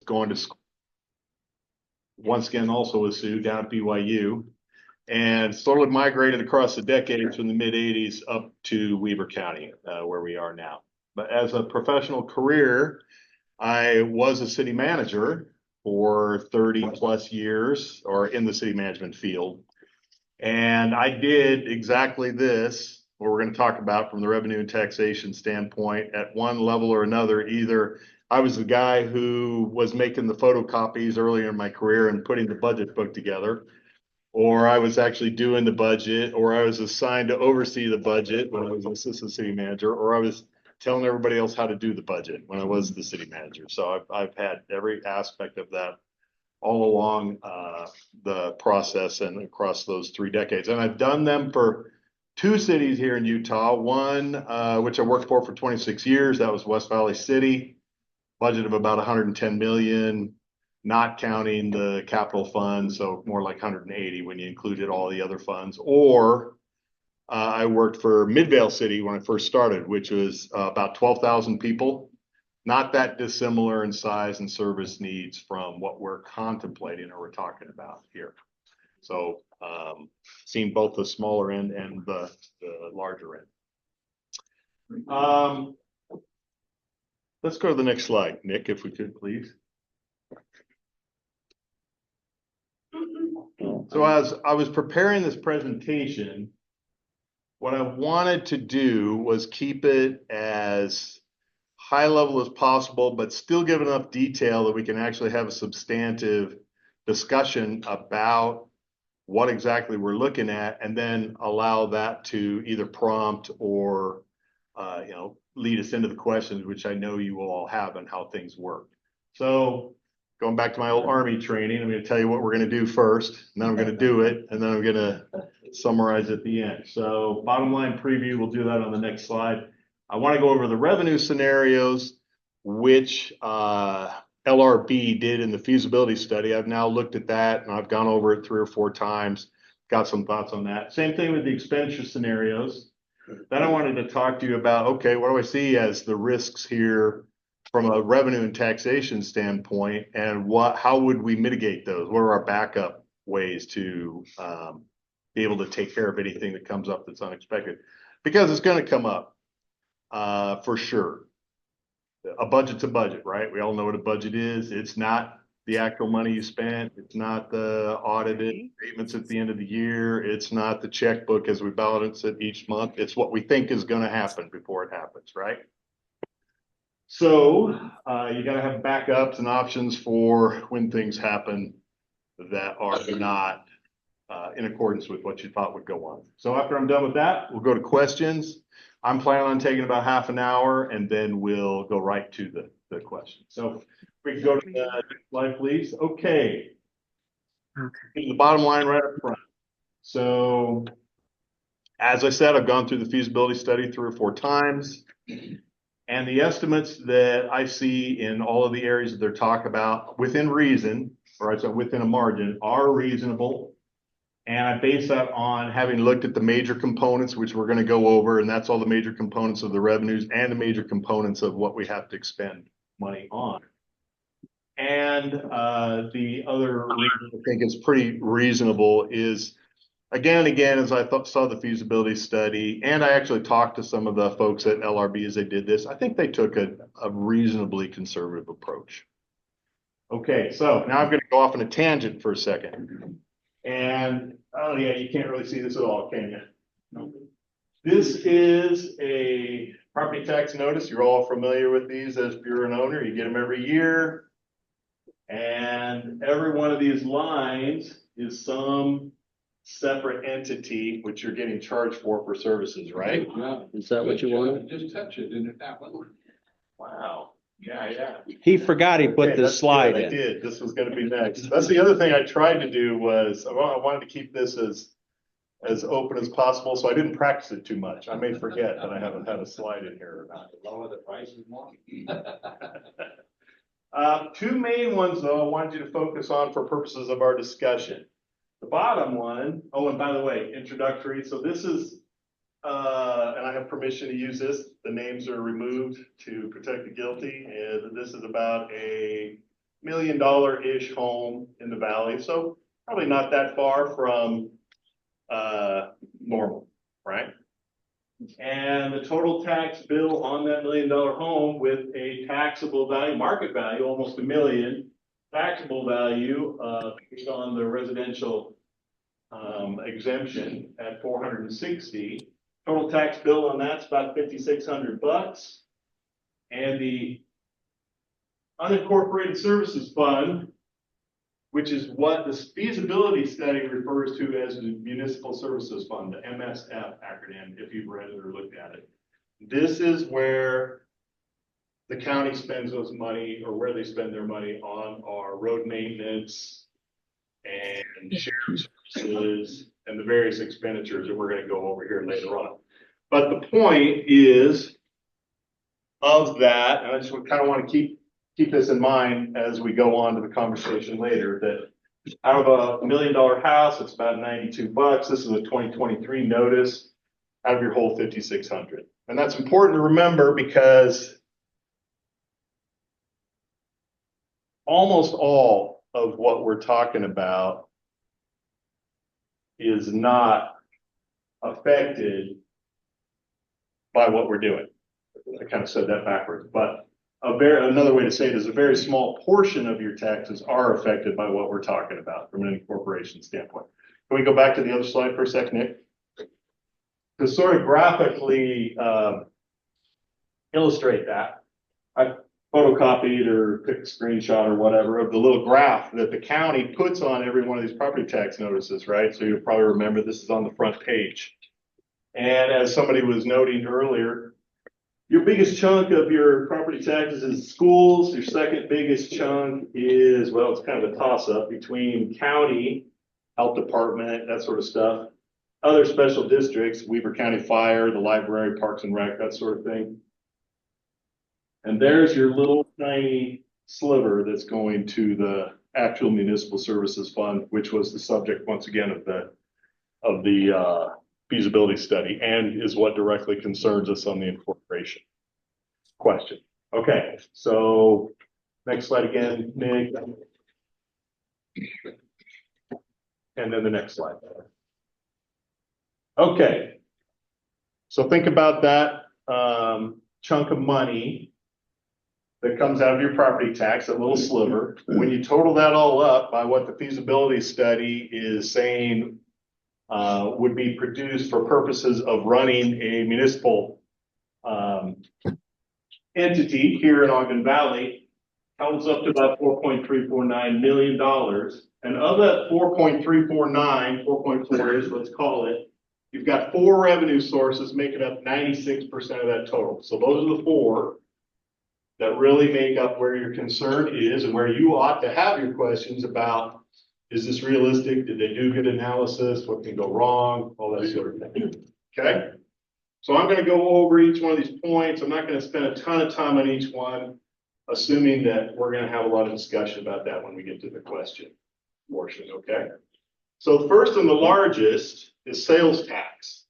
going to school. Once again, also with Sue down at BYU, and slowly migrated across the decades from the mid 80s up to Weber County, where we are now. But as a professional career, I was a city manager for 30 plus years, or in the city management field. And I did exactly this, what we're going to talk about from the revenue and taxation standpoint at one level or another. Either I was the guy who was making the photocopies earlier in my career and putting the budget book together, or I was actually doing the budget, or I was assigned to oversee the budget when I was assistant city manager, or I was telling everybody else how to do the budget when I was the city manager. So I've had every aspect of that all along the process and across those 3 decades. And I've done them for 2 cities here in Utah. One, which I worked for 26 years, that was West Valley City, budget of about 110 million, not counting the capital fund, so more like 180 when you included all the other funds. Or I worked for Midvale City when I first started, which was about 12,000 people. Not that dissimilar in size and service needs from what we're contemplating or we're talking about here. So seen both the smaller end and the larger end. Let's go to the next slide, Nick, if we could, please. So as I was preparing this presentation, what I wanted to do was keep it as high level as possible, but still give enough detail that we can actually have a substantive discussion about what exactly we're looking at, and then allow that to either prompt or lead us into the questions, which I know you will all have on how things work. So going back to my old Army training, I'm going to tell you what we're going to do first, and then I'm going to do it, and then I'm going to summarize at the end. So bottom line preview, we'll do that on the next slide. I want to go over the revenue scenarios, which LRB did in the feasibility study. I've now looked at that, and I've gone over it 3 or 4 times, got some thoughts on that. Same thing with the expenditure scenarios. Then I wanted to talk to you about, okay, what do I see as the risks here from a revenue and taxation standpoint, and how would we mitigate those? What are our backup ways to be able to take care of anything that comes up that's unexpected? Because it's going to come up for sure. A budget's a budget, right? We all know what a budget is. It's not the actual money you spent. It's not the audited statements at the end of the year. It's not the checkbook as we balance it each month. It's what we think is going to happen before it happens, right? So you got to have backups and options for when things happen that are not in accordance with what you thought would go on. So after I'm done with that, we'll go to questions. I'm planning on taking about half an hour, and then we'll go right to the question. So we can go to the next slide, please. Okay. The bottom line right up front. So as I said, I've gone through the feasibility study 3 or 4 times. And the estimates that I see in all of the areas that they're talking about within reason, or so within a margin, are reasonable. And I base that on having looked at the major components, which we're going to go over, and that's all the major components of the revenues and the major components of what we have to expend money on. And the other reason I think is pretty reasonable is, again and again, as I saw the feasibility study, and I actually talked to some of the folks at LRB as they did this, I think they took a reasonably conservative approach. Okay, so now I'm going to go off on a tangent for a second. And, oh yeah, you can't really see this at all, can you? No. This is a property tax notice. You're all familiar with these as if you're an owner. You get them every year. And every one of these lines is some separate entity which you're getting charged for services, right? Yeah. Is that what you wanted? Just touch it and it happened. Wow. Yeah. He forgot he put this slide in. I did. This was going to be next. That's the other thing I tried to do was I wanted to keep this as open as possible, so I didn't practice it too much. I may forget that I haven't had a slide in here or not. Lower the prices more. 2 main ones, though, I wanted you to focus on for purposes of our discussion. The bottom one, oh, and by the way, introductory. So this is, and I have permission to use this. The names are removed to protect the guilty. And this is about a $1 million-ish home in the valley, so probably not that far from normal, right? And the total tax bill on that $1 million home with a taxable value, market value, almost $1 million, taxable value based on the residential exemption at 460. Total tax bill on that's about $5,600. And the unincorporated services fund, which is what the feasibility study refers to as the Municipal Services Fund, the MSF acronym, if you've read it or looked at it. This is where the county spends those money, or where they spend their money on our road maintenance and sheriff services and the various expenditures that we're going to go over here later on. But the point is of that, and I just kind of want to keep this in mind as we go on to the conversation later, that out of a $1 million house, it's about $92. This is a 2023 notice out of your whole 5,600. And that's important to remember because almost all of what we're talking about is not affected by what we're doing. I kind of said that backwards, but another way to say it is a very small portion of your taxes are affected by what we're talking about from an incorporation standpoint. Can we go back to the other slide for a second, Nick? To sort of graphically illustrate that, I photocopied or took a screenshot or whatever of the little graph that the county puts on every one of these property tax notices, right? So you'll probably remember this is on the front page. And as somebody was noting earlier, your biggest chunk of your property taxes is schools. Your second biggest chunk is, well, it's kind of a toss-up between county, health department, that sort of stuff. Other special districts, Weber County Fire, the library, Parks and Rec, that sort of thing. And there's your little tiny sliver that's going to the actual municipal services fund, which was the subject once again of the feasibility study and is what directly concerns us on the incorporation question. Okay, so next slide again, Nick. And then the next slide. Okay, so think about that chunk of money that comes out of your property tax, that little sliver. When you total that all up by what the feasibility study is saying would be produced for purposes of running a municipal entity here in Ogden Valley, totals up to about $4.349 million. And of that 4.349, is, let's call it, you've got 4 revenue sources making up 96% of that total. So those are the 4 that really make up where your concern is and where you ought to have your questions about, is this realistic? Did they do good analysis? What can go wrong? All that sort of thing. Okay. So I'm going to go over each one of these points. I'm not going to spend a ton of time on each one, assuming that we're going to have a lot of discussion about that when we get to the question portion. Okay. So the first and the largest is sales tax.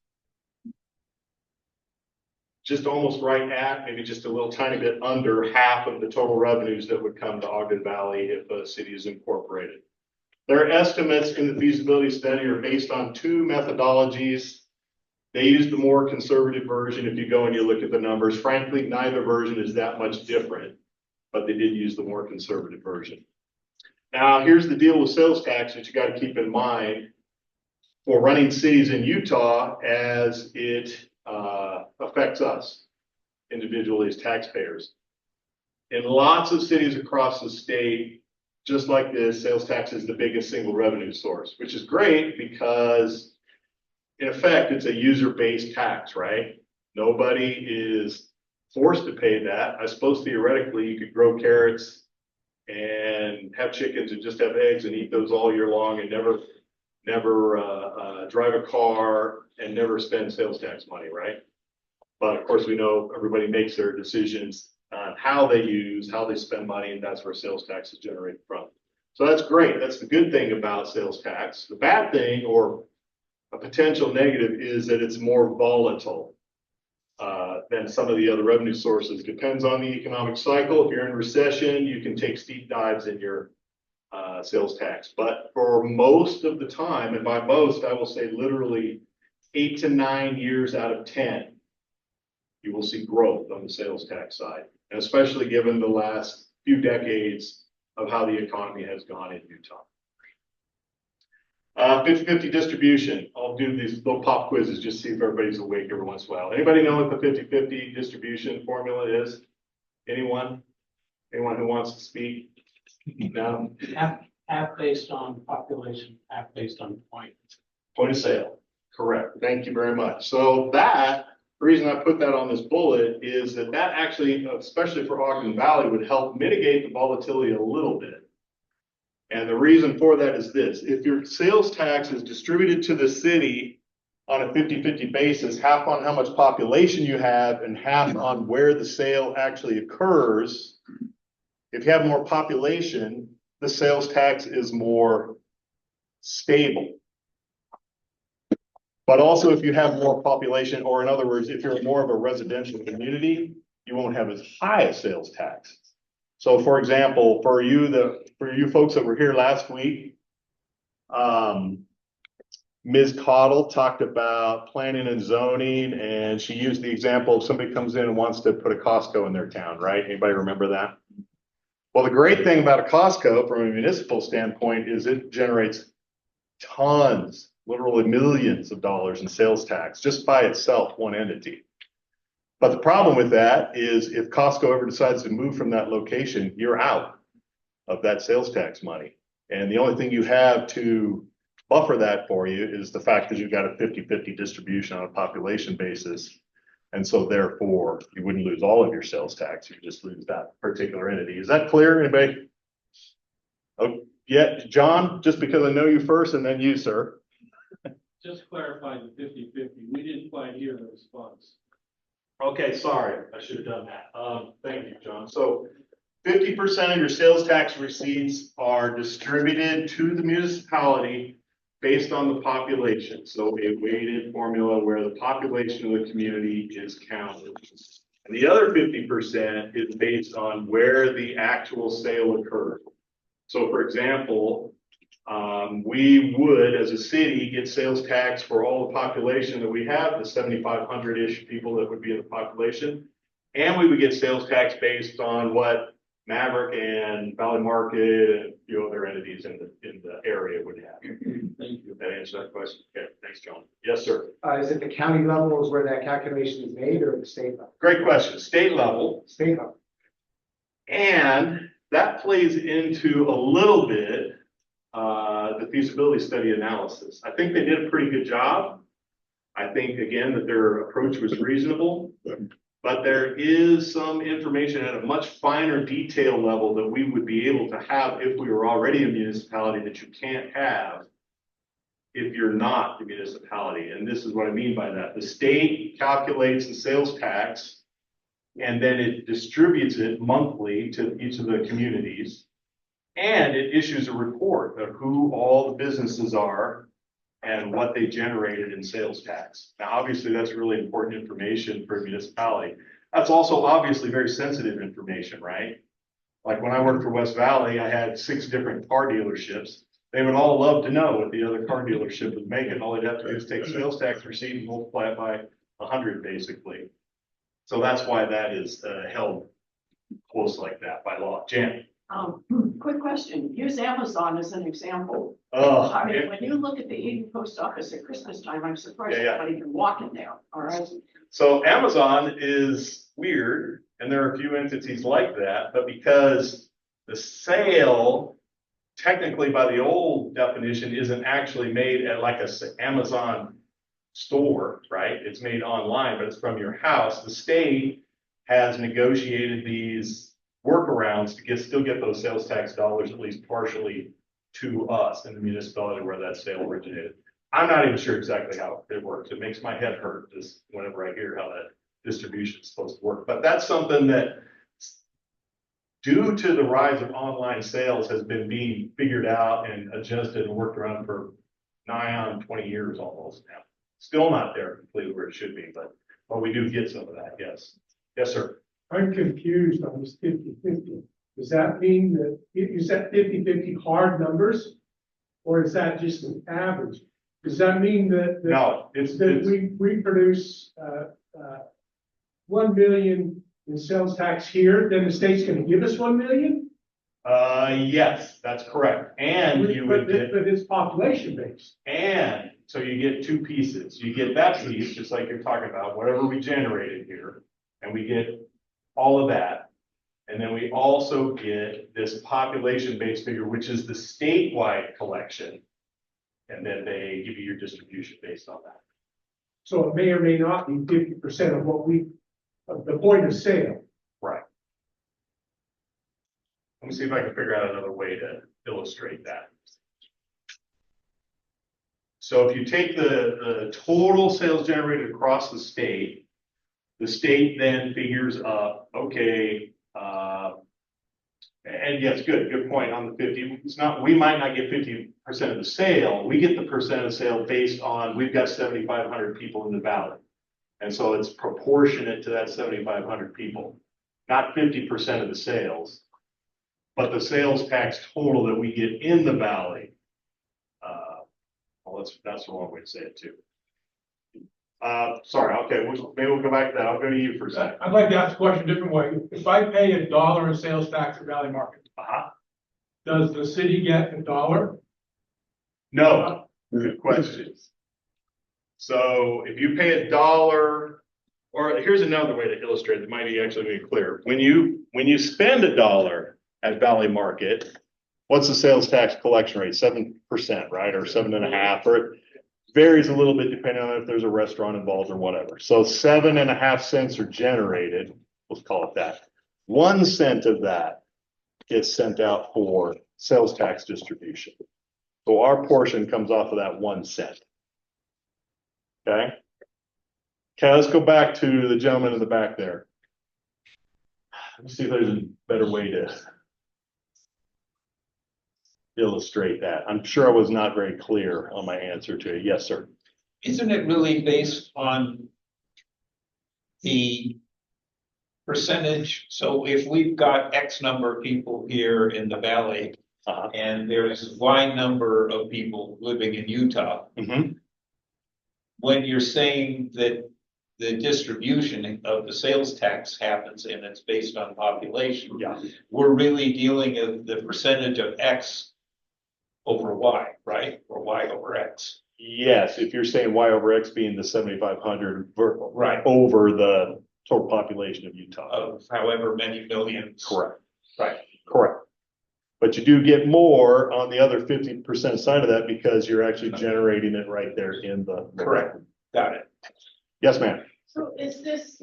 Just almost right at, maybe just a little tiny bit under half of the total revenues that would come to Ogden Valley if a city is incorporated. Their estimates in the feasibility study are based on 2 methodologies. They use the more conservative version. If you go and you look at the numbers, frankly, neither version is that much different, but they did use the more conservative version. Now, here's the deal with sales tax that you got to keep in mind for running cities in Utah as it affects us individually as taxpayers. In lots of cities across the state, just like this, sales tax is the biggest single revenue source, which is great because in effect, it's a user-based tax, right? Nobody is forced to pay that. I suppose theoretically you could grow carrots and have chickens and just have eggs and eat those all year long and never drive a car and never spend sales tax money, right? But of course, we know everybody makes their decisions on how they spend money, and that's where sales tax is generated from. So that's great. That's the good thing about sales tax. The bad thing, or a potential negative, is that it's more volatile than some of the other revenue sources. Depends on the economic cycle. If you're in recession, you can take steep dives in your sales tax. But for most of the time, and by most, I will say literally 8 to 9 years out of 10, you will see growth on the sales tax side, and especially given the last few decades of how the economy has gone in Utah. 50-50 distribution. I'll do these little pop quizzes just to see if everybody's awake every once in a while. Anybody know what the 50-50 distribution formula is? Anyone? Anyone who wants to speak? No? Half based on population, half based on point. Point of sale. Correct. Thank you very much. So that, the reason I put that on this bullet is that actually, especially for Ogden Valley, would help mitigate the volatility a little bit. And the reason for that is this: if your sales tax is distributed to the city on a 50-50 basis, half on how much population you have and half on where the sale actually occurs, if you have more population, the sales tax is more stable. But also if you have more population, or in other words, if you're more of a residential community, you won't have as high a sales tax. So for example, for you folks that were here last week, Ms. Cottle talked about planning and zoning, and she used the example of somebody comes in and wants to put a Costco in their town, right? Anybody remember that? Well, the great thing about a Costco from a municipal standpoint is it generates tons, literally millions of dollars in sales tax just by itself, one entity. But the problem with that is if Costco ever decides to move from that location, you're out of that sales tax money. And the only thing you have to buffer that for you is the fact that you've got a 50-50 distribution on a population basis. And so therefore you wouldn't lose all of your sales tax, you just lose that particular entity. Is that clear, anybody? Oh, yeah, John, just because I know you first and then you, sir. Just clarify the 50-50. We didn't quite hear the response. Okay, sorry, I should have done that. Thank you, John. So 50% of your sales tax receipts are distributed to the municipality based on the population. So a weighted formula where the population of the community is counted. And the other 50% is based on where the actual sale occurred. So for example, we would, as a city, get sales tax for all the population that we have, the 7,500-ish people that would be in the population. And we would get sales tax based on what Maverick and Valley Market and a few other entities in the area would have. Thank you. That answer that question? Okay, thanks, John. Yes, sir. Is it the county level is where that calculation is made, or the state level? Great question. State level. State level. And that plays into a little bit the feasibility study analysis. I think they did a pretty good job. I think, again, that their approach was reasonable, but there is some information at a much finer detail level that we would be able to have if we were already a municipality that you can't have if you're not the municipality. And this is what I mean by that. The state calculates the sales tax and then it distributes it monthly to each of the communities. And it issues a report of who all the businesses are and what they generated in sales tax. Now, obviously, that's really important information for a municipality. That's also obviously very sensitive information, right? Like when I worked for West Valley, I had 6 different car dealerships. They would all love to know what the other car dealership was making. All they'd have to do is take sales tax receipt and multiply it by 100, basically. So that's why that is held close like that by law. Jan. Quick question. Use Amazon as an example. Oh, I mean, when you look at the Eden Post Office at Christmas time, I'm surprised somebody can walk in there. All right. So Amazon is weird, and there are a few entities like that, but because the sale, technically by the old definition, isn't actually made at like a Amazon store, right? It's made online, but it's from your house. The state has negotiated these workarounds to still get those sales tax dollars, at least partially, to us in the municipality where that sale originated. I'm not even sure exactly how it works. It makes my head hurt just whenever I hear how that distribution is supposed to work. But that's something that, due to the rise of online sales, has been being figured out and adjusted and worked around for nigh on 20 years almost now. Still not there completely where it should be, but But we do get some of that, yes. Yes, sir. I'm confused on this 50-50. Does that mean that, is that 50-50 hard numbers? Or is that just an average? Does that mean that? No, it's, That we produce, 1 million in sales tax here, then the state's gonna give us 1 million? yes, that's correct. And you would get, But it's population based. and so you get two pieces. You get that piece, just like you're talking about, whatever we generated here, and we get all of that. And then we also get this population-based figure, which is the statewide collection. And then they give you your distribution based on that. So it may or may not be 50% of what of the point of sale. Right. Let me see if I can figure out another way to illustrate that. So if you take the total sales generated across the state then figures up, okay, and yes, good point on the 50. It's not, we might not get 50% of the sale. We get the percent of sale based on, we've got 7,500 people in the valley. And so it's proportionate to that 7,500 people, not 50% of the sales, but the sales tax total that we get in the valley. Well, that's the wrong way to say it too. Sorry, okay, maybe we'll go back to that. I'll go to you for a second. I'd like to ask a question a different way. If I pay $1 in sales tax at Valley Market, does the city get $1? No, good question. So if you pay $1, or here's another way to illustrate it, might actually be clear. When you spend $1 at Valley Market, what's the sales tax collection rate? 7%, right? Or 7.5%, or it varies a little bit depending on if there's a restaurant involved or whatever. So 7.5 cents are generated, let's call it that. 1 cent of that gets sent out for sales tax distribution. So our portion comes off of that 1 cent. Okay. Okay, let's go back to the gentleman in the back there. Let's see if there's a better way to illustrate that. I'm sure I was not very clear on my answer to it. Yes, sir. Isn't it really based on the percentage? So if we've got X number of people here in the valley, and there's Y number of people living in Utah, when you're saying that the distribution of the sales tax happens and it's based on population, we're really dealing with the percentage of X over Y, right? Or Y over X. Yes, if you're saying Y over X being the 7,500 Right. over the total population of Utah. Of however many millions. Correct. Right. Correct. But you do get more on the other 50% side of that because you're actually generating it right there in the. Correct. Got it. Yes, ma'am. So is this,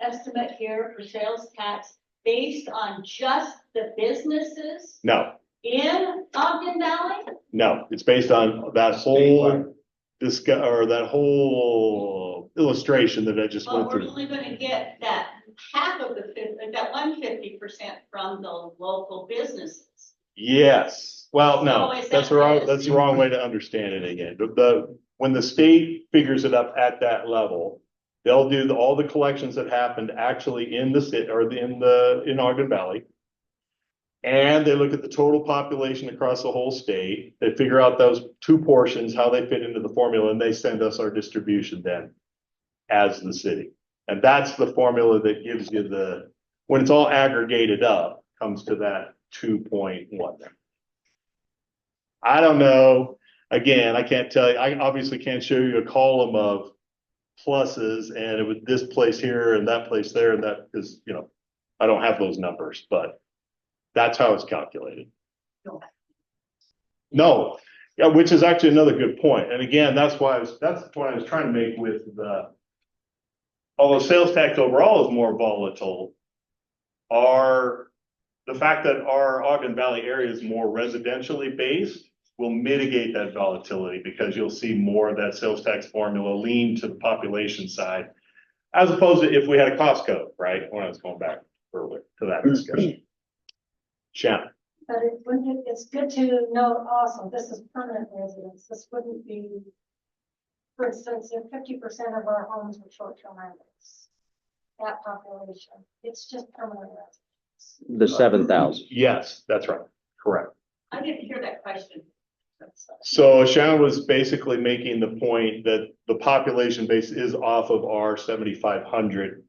estimate here for sales tax based on just the businesses No, in Ogden Valley? no, it's based on that whole that whole illustration that I just But went we're through. only gonna get that half of the that 150% from the local businesses. Yes. Well, no, So is that's that wrong. this? That's the wrong way to understand it again. When the state figures it up at that level, they'll do all the collections that happened actually in the city or in Ogden Valley. And they look at the total population across the whole state. They figure out those two portions, how they fit into the formula, and they send us our distribution then as the city. And that's the formula that gives you when it's all aggregated up, comes to that 2.1. I don't know. Again, I can't tell you. I obviously can't show you a column of pluses and it was this place here and that place there and that because, I don't have those numbers, but that's how it's calculated. No, yeah, which is actually another good point. And again, that's what I was trying to make with although sales tax overall is more volatile, the fact that our Ogden Valley area is more residentially based will mitigate that volatility because you'll see more of that sales tax formula lean to the population side, as opposed to if we had a cost code, right? When I was going back earlier to that discussion. Shannon. But it's good to note also, this is permanent residence. This wouldn't be for instance, if 50% of our homes were short-term rentals, that population, it's just permanent residents. The 7,000. Yes, that's right. Correct. I didn't hear that question. So Shannon was basically making the point that the population base is off of our 7,500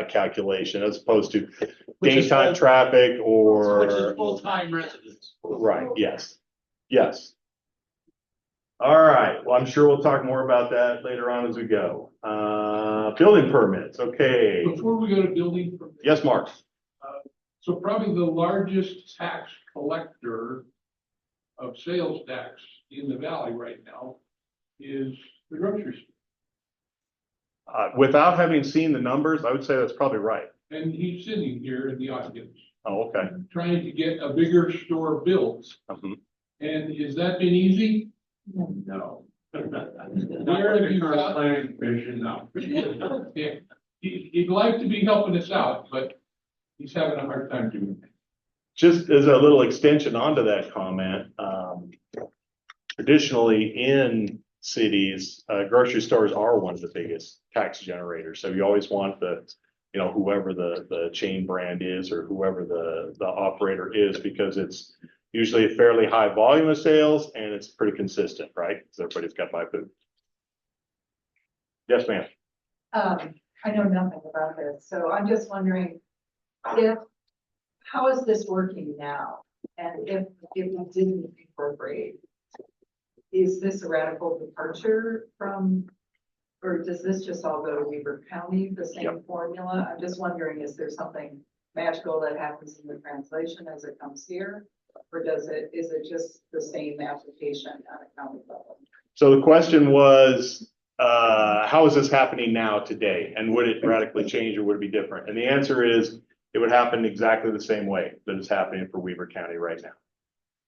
calculation as opposed to daytime traffic Which is or. full-time residents. Right, yes, yes. All right, well, I'm sure we'll talk more about that later on as we go. Building permits, okay. Before we go to building permits. Yes, Mark? So probably the largest tax collector of sales tax in the valley right now is the grocery store. Without having seen the numbers, I would say that's probably right. And he's sitting here in the audience, Oh, okay. trying to get a bigger store built. Mhm. And has that been easy? No. Where have you got? Planning commission, no. Yeah. He'd like to be helping us out, but he's having a hard time doing it. Just as a little extension onto that comment, traditionally in cities, grocery stores are one of the biggest tax generators. So you always want whoever the chain brand is or whoever the operator is, because it's usually a fairly high volume of sales and it's pretty consistent, right? Because everybody's got to buy food. Yes, ma'am. I know nothing about this, so I'm just wondering how is this working now? And if we didn't incorporate, is this a radical departure from, or does this just all go to Weber County, the same formula? I'm just wondering, is there something magical that happens in the translation as it comes here? Or is it just the same application on a county level? So the question was, how is this happening now today? And would it radically change or would it be different? And the answer is, it would happen exactly the same way that is happening for Weber County right now.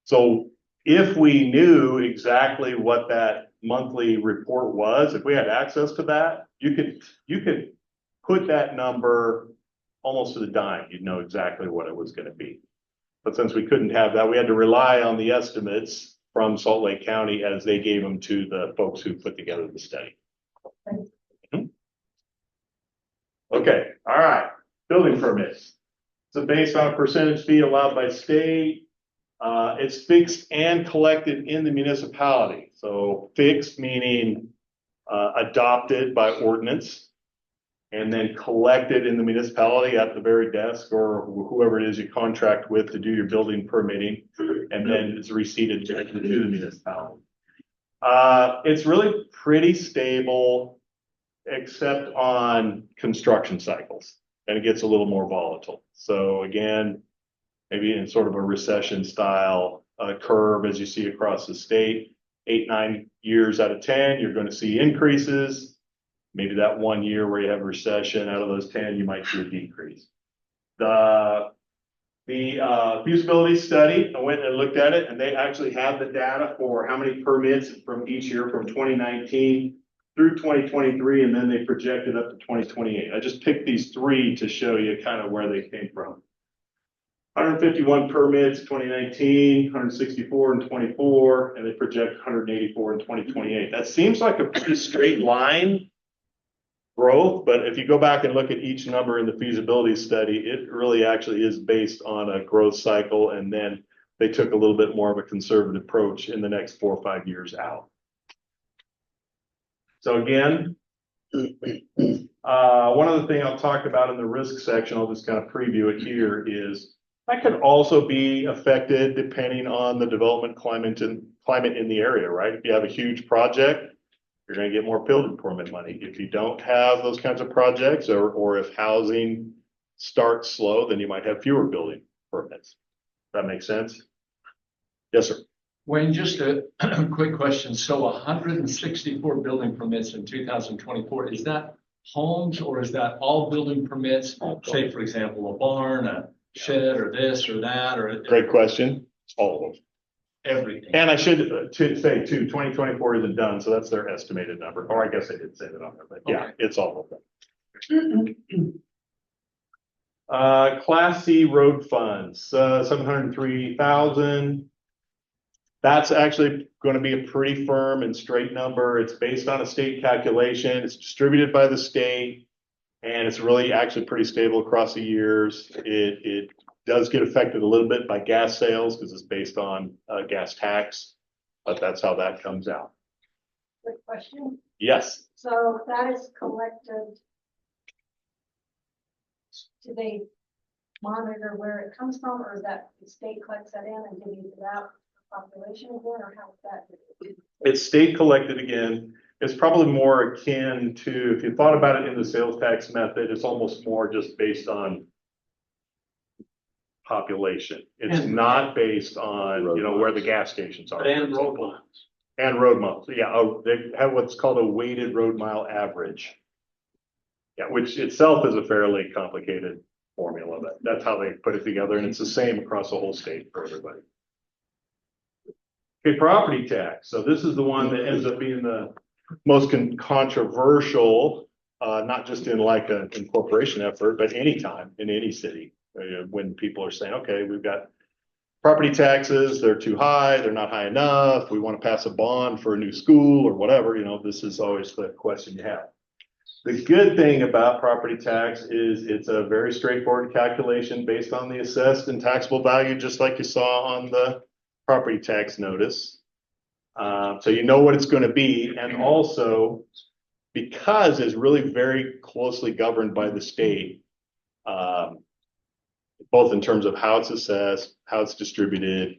So if we knew exactly what that monthly report was, if we had access to that, you could put that number almost to the dime. You'd know exactly what it was going to be. But since we couldn't have that, we had to rely on the estimates from Salt Lake County as they gave them to the folks who put together the study. Mm-hmm. Okay, all right. Building permits. So based on a percentage fee allowed by state, it's fixed and collected in the municipality. So fixed meaning adopted by ordinance, and then collected in the municipality at the very desk or whoever it is you contract with to do your building permitting, and then it's receipted to the municipality. It's really pretty stable, except on construction cycles, and it gets a little more volatile. So again, maybe in sort of a recession style curve as you see across the state, 8-9 years out of 10, you're going to see increases. Maybe that 1 year where you have a recession, out of those 10, you might see a decrease. The feasibility study, I went and looked at it, and they actually have the data for how many permits from each year from 2019 through 2023, and then they projected up to 2028. I just picked these three to show you kind of where they came from. 151 permits, 2019, 164 in 24, and they project 184 in 2028. That seems like a pretty straight line growth, but if you go back and look at each number in the feasibility study, it really actually is based on a growth cycle, and then they took a little bit more of a conservative approach in the next 4 or 5 years out. So again, one other thing I'll talk about in the risk section, I'll just kind of preview it here, is that could also be affected depending on the development climate in the area, right? If you have a huge project, you're going to get more building permit money. If you don't have those kinds of projects, or if housing starts slow, then you might have fewer building permits. That makes sense? Yes, sir. Wayne, just a quick question. So 164 building permits in 2024, is that homes or is that all building permits? Say, for example, a barn, a shed, or this or that, or Great question. All of them. Everything. And I should say too, 2024 isn't done, so that's their estimated number. Or I guess I did say that on there, but yeah, it's all of them. Class C road funds, 703,000. That's actually going to be a pretty firm and straight number. It's based on a state calculation. It's distributed by the state, and it's really actually pretty stable across the years. It does get affected a little bit by gas sales because it's based on gas tax, but that's how that comes out. Quick question. Yes. So that is collected. Do they monitor where it comes from, or is that the state collects that in and divvies it out for population again, or how is that? It's state collected again. It's probably more akin to, if you thought about it in the sales tax method, it's almost more just based on population. It's not based on, where the gas stations are. And road miles. And road miles. Yeah, they have what's called a weighted road mile average. Yeah, which itself is a fairly complicated formula, but that's how they put it together, and it's the same across the whole state for everybody. Okay, property tax. So this is the one that ends up being the most controversial, not just in like an incorporation effort, but anytime in any city, when people are saying, okay, we've got property taxes, they're too high, they're not high enough, we want to pass a bond for a new school or whatever, this is always the question you have. The good thing about property tax is it's a very straightforward calculation based on the assessed and taxable value, just like you saw on the property tax notice. So you know what it's going to be. And also, because it's really very closely governed by the state, both in terms of how it's assessed, how it's distributed,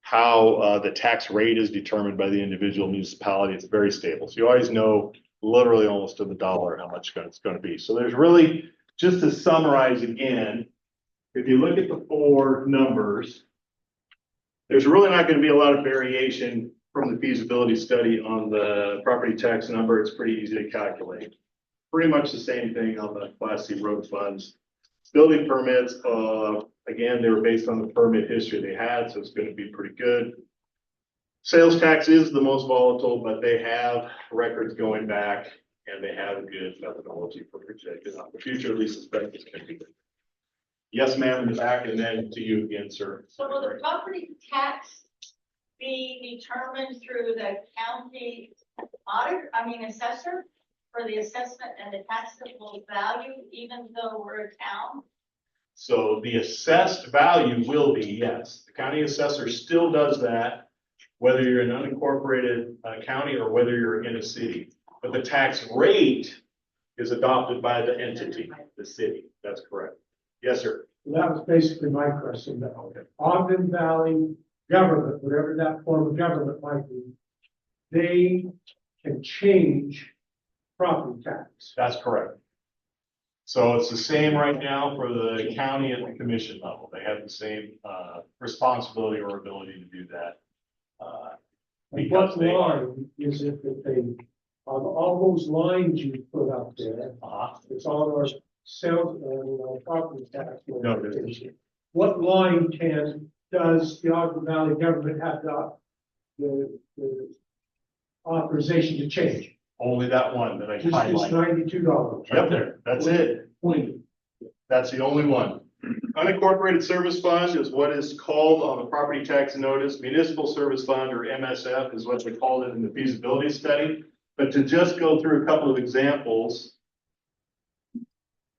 how the tax rate is determined by the individual municipality, it's very stable. So you always know literally almost to the dollar how much it's going to be. So there's really, just to summarize again, if you look at the four numbers, there's really not going to be a lot of variation from the feasibility study on the property tax number. It's pretty easy to calculate. Pretty much the same thing on the Class C road funds. Building permits, again, they were based on the permit history they had, so it's going to be pretty good. Sales tax is the most volatile, but they have records going back, and they have a good methodology for projecting out the future. At least expect it's going to be good. Yes, ma'am, in the back, and then to you again, sir. So will the property tax be determined through the county assessor for the assessment and the taxable value, even though we're a town? So the assessed value will be, yes. The county assessor still does that, whether you're an unincorporated county or whether you're in a city. But the tax rate is adopted by the entity, the city. That's correct. Yes, sir. That was basically my question. The Ogden Valley government, whatever that form of government might be, they can change property tax. That's correct. So it's the same right now for the county at the commission level. They have the same responsibility or ability to do that. What line is it that they, on all those lines you put up there, it's all our sales and property tax. No, it isn't. What line does the Ogden Valley government have the authorization to change? Only that one that I Just highlighted. $92. Yep, there. That's it. That's the only one. Unincorporated service fund is what is called on the property tax notice. Municipal service fund, or MSF, is what they called it in the feasibility study. But to just go through a couple of examples,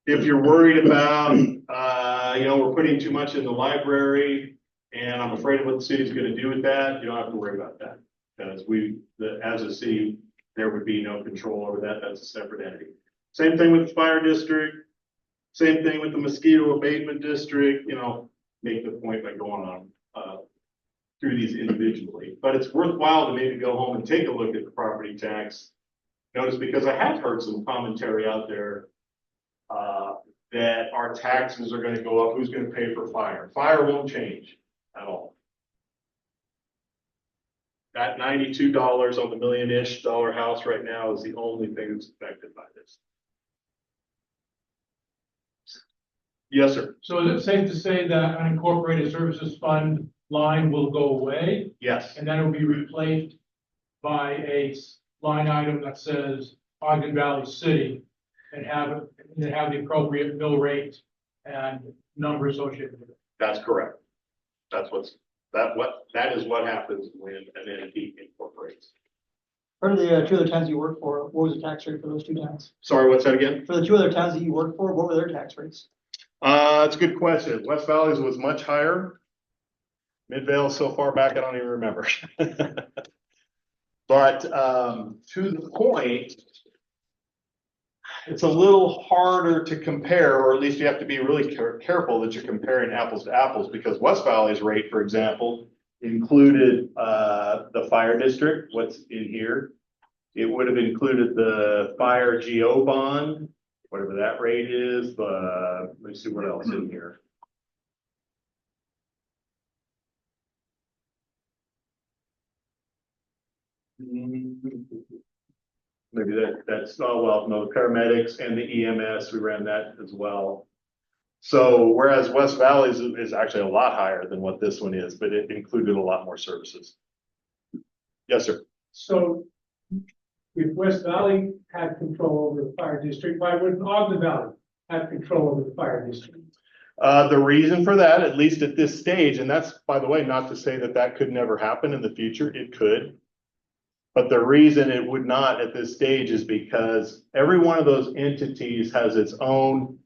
if you're worried about, we're putting too much in the library, and I'm afraid of what the city's going to do with that, you don't have to worry about that, because as a city, there would be no control over that. That's a separate entity. Same thing with the fire district. Same thing with the mosquito abatement district. Make the point by going on through these individually. But it's worthwhile to maybe go home and take a look at the property tax notice, because I have heard some commentary out there that our taxes are going to go up. Who's going to pay for fire? Fire won't change at all. That $92 on the $1,000,000-ish house right now is the only thing that's affected by this. Yes, sir. So is it safe to say that unincorporated services fund line will go away? Yes. And then it will be replaced by a line item that says Ogden Valley City and have the appropriate mill rate and number associated with it? That's correct. That's That is what happens when an entity incorporates. For the two other towns you work for, what was the tax rate for those two towns? Sorry, what's that again? For the two other towns that you work for, what were their tax rates? It's a good question. West Valley's was much higher. Midvale so far back, I don't even remember. But to the point, it's a little harder to compare, or at least you have to be really careful that you're comparing apples to apples, because West Valley's rate, for example, included the fire district, what's in here. It would have included the fire GO bond, whatever that rate is. Let me see what else in here. Maybe that's, oh, well, no, the paramedics and the EMS, we ran that as well. So whereas West Valley's is actually a lot higher than what this one is, but it included a lot more services. Yes, sir. So if West Valley had control over the fire district, why wouldn't Ogden Valley have control over the fire district? The reason for that, at least at this stage, and that's, by the way, not to say that that could never happen in the future, it could. But the reason it would not at this stage is because every one of those entities has its own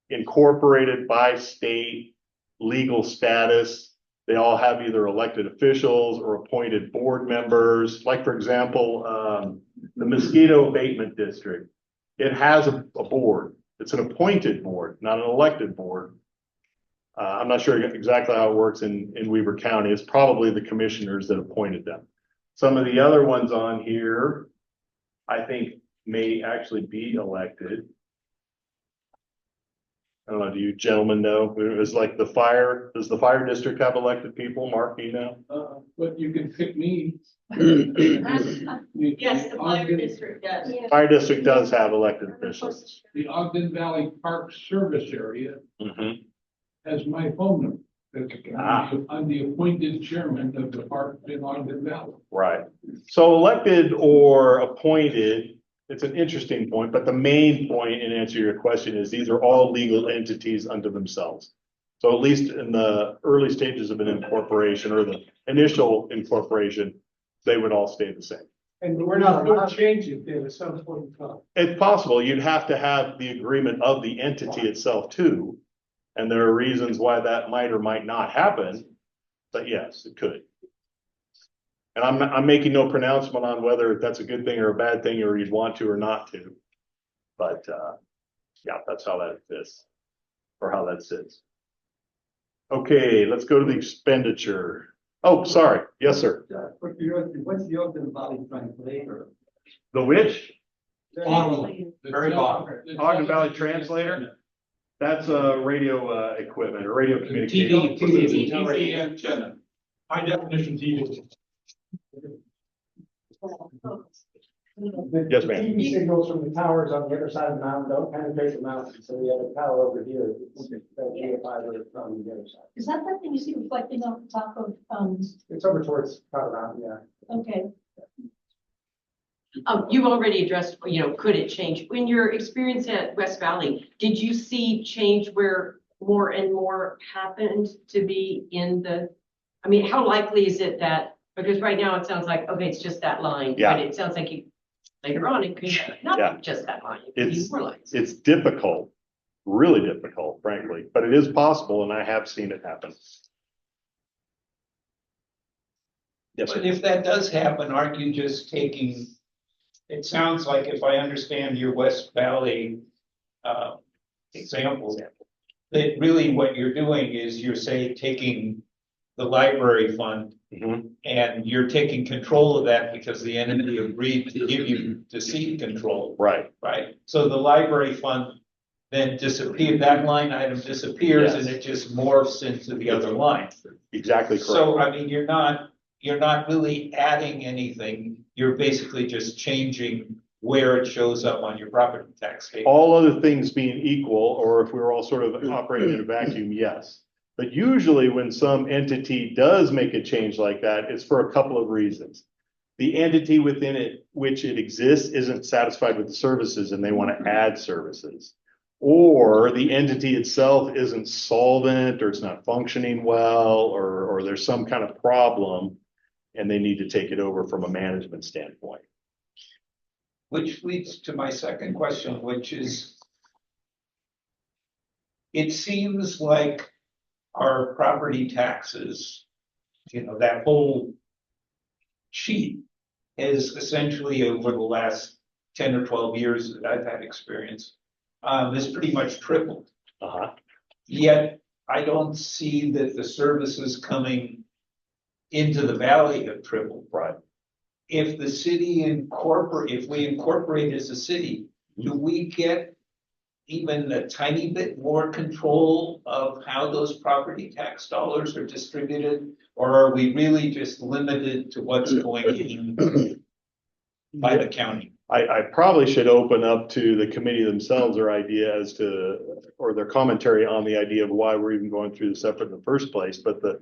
incorporated by state legal status. They all have either elected officials or appointed board members. Like, for example, the Mosquito Abatement District, it has a board. It's an appointed board, not an elected board. I'm not sure exactly how it works in Weber County. It's probably the commissioners that appointed them. Some of the other ones on here, I think, may actually be elected. I don't know, do you gentlemen know? It was like the fire, does the fire district have elected people? Mark, do you know? But you can pick me. Yes, the fire district does. Fire district does have elected officials. The Ogden Valley Park Service Area has my phone number. I'm the appointed chairman of the park in Ogden Valley. Right. So elected or appointed, it's an interesting point, but the main point in answer to your question is these are all legal entities unto themselves. So at least in the early stages of an incorporation or the initial incorporation, they would all stay the same. And we're not allowed to change it then at some point in time. It's possible. You'd have to have the agreement of the entity itself too. And there are reasons why that might or might not happen, but yes, it could. And I'm making no pronouncement on whether that's a good thing or a bad thing, or you'd want to or not to. But yeah, that's how that exists, or how that sits. Okay, let's go to the expenditure. Oh, sorry. Yes, sir. For curiosity, what's the Ogden Valley translator? The which? Very bottom. Ogden Valley Translator. That's radio equipment or radio communication. TV antenna. High definition TV. Yes, ma'am. TV signals from the towers on the other side of the mountain don't penetrate the mountain, so we have a tower over here. Fiber from the other side. Is that that thing you see reflecting off the top of, It's over towards Powder Mountain, yeah. okay. You've already addressed, could it change? In your experience at West Valley, did you see change where more and more happened to be in how likely is it that, because right now it sounds like, okay, it's just that line. Yeah. But it sounds like later on, it could not be just that line. It could be more lines. It's difficult, really difficult, frankly, but it is possible, and I have seen it happen. Yes, But sir. if that does happen, aren't you just taking, it sounds like if I understand your West Valley example, that really what you're doing is you're taking the library fund and you're taking control of that because the entity agreed to give you the seat control. Right. Right. So the library fund then disappeared, that line item disappears and it just morphs into the other line. Exactly correct. So, I mean, you're not really adding anything. You're basically just changing where it shows up on your property tax statement. All other things being equal, or if we were all sort of operating in a vacuum, yes. But usually when some entity does make a change like that, it's for a couple of reasons. The entity within it, which it exists, isn't satisfied with the services and they want to add services. or the entity itself isn't solvent, or it's not functioning well, or there's some kind of problem, and they need to take it over from a management standpoint. Which leads to my second question, which is, it seems like our property taxes, that whole sheet is essentially over the last 10 or 12 years that I've had experience, has pretty much tripled. Yet I don't see that the services coming into the valley have tripled. Right. If the city if we incorporate as a city, do we get even a tiny bit more control of how those property tax dollars are distributed? Or are we really just limited to what's going in by the county? I probably should open up to the committee themselves their idea as to, or their commentary on the idea of why we're even going through this effort in the first place. But the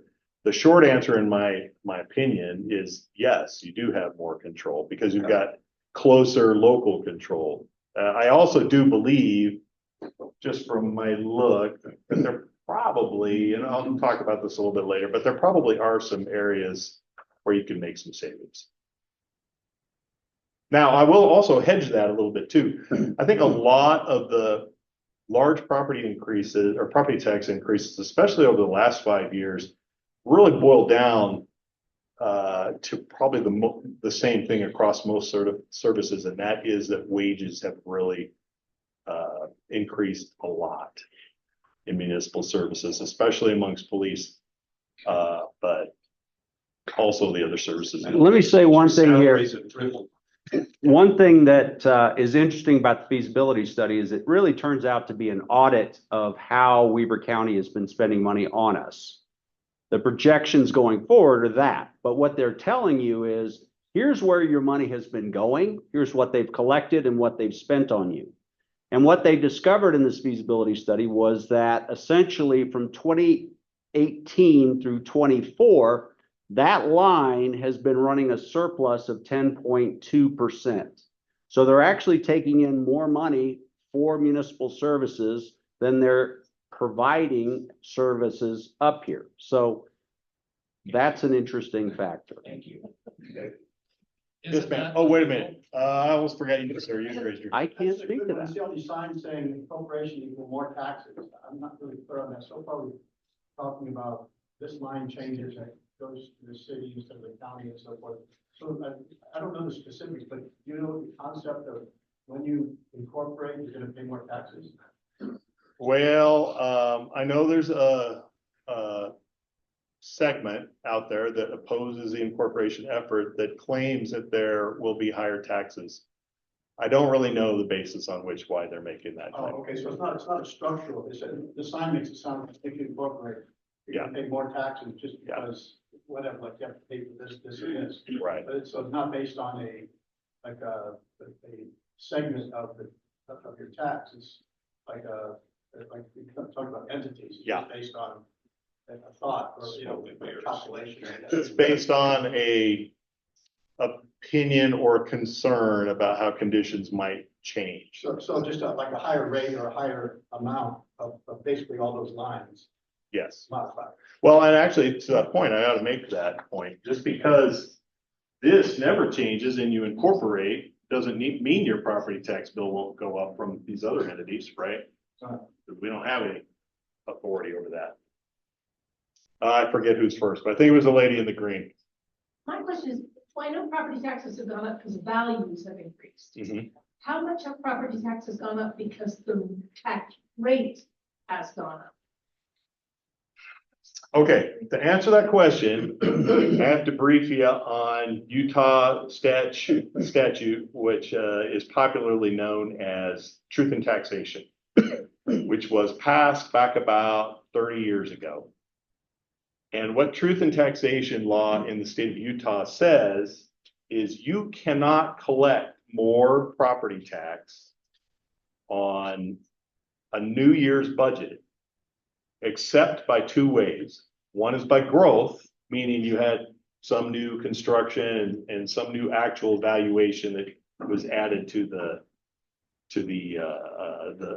short answer, in my opinion, is yes, you do have more control because you've got closer local control. I also do believe, just from my look, that there probably, and I'll talk about this a little bit later, but there probably are some areas where you can make some savings. Now, I will also hedge that a little bit too. I think a lot of the large property increases or property tax increases, especially over the last 5 years, really boil down to probably the same thing across most sort of services, and that is that wages have really increased a lot in municipal services, especially amongst police, but also the other services. Let me say one thing here. Salaries have tripled. One thing that is interesting about the feasibility study is it really turns out to be an audit of how Weber County has been spending money on us. The projections going forward are that, but what they're telling you is, here's where your money has been going, here's what they've collected and what they've spent on you. And what they discovered in this feasibility study was that essentially from 2018 through 24, that line has been running a surplus of 10.2%. So they're actually taking in more money for municipal services than they're providing services up here. So that's an interesting factor. Thank you. Yes, ma'am. Oh, wait a minute. I almost forgot you, sir. You raised your. I can't speak to I that. see all these signs saying corporation equal more taxes. I'm not really clear on that. So far, we're talking about this line changes that goes to the city instead of the county and so forth. So I don't know the specifics, but do you know the concept of when you incorporate, you're going to pay more taxes? Well, I know there's a segment out there that opposes the incorporation effort that claims that there will be higher taxes. I don't really know the basis on why they're making that claim. Oh, okay. So it's not a structural. The sign makes it sound like if you incorporate, you're going to pay more taxes just because whatever, like you have to pay for this, and this. Right. But it's not based on a segment of your tax. It's like we talk about entities. It's just based on a thought or a calculation. It's based on a opinion or concern about how conditions might change. So just like a higher rate or a higher amount of basically all those lines. Yes. Modified. Well, and actually to that point, I ought to make that point. Just because this never changes and you incorporate doesn't mean your property tax bill won't go up from these other entities, right? We don't have any authority over that. I forget who's first, but I think it was the lady in the green. My question is, well, I know property taxes have gone up because values have increased. How much have property taxes gone up because the tax rate has gone up? Okay, to answer that question, I have to brief you on Utah statute, which is popularly known as Truth in Taxation, which was passed back about 30 years ago. And what Truth in Taxation law in the state of Utah says is you cannot collect more property tax on a New Year's budget except by two ways. One is by growth, meaning you had some new construction and some new actual valuation that was added to the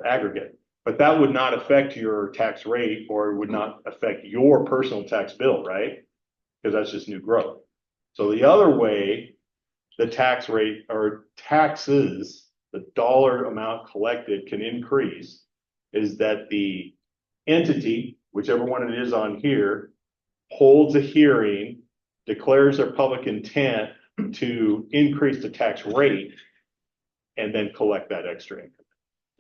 aggregate. But that would not affect your tax rate or would not affect your personal tax bill, right? Because that's just new growth. So the other way, the tax rate or taxes, the dollar amount collected can increase is that the entity, whichever one it is on here, holds a hearing, declares their public intent to increase the tax rate and then collect that extra income.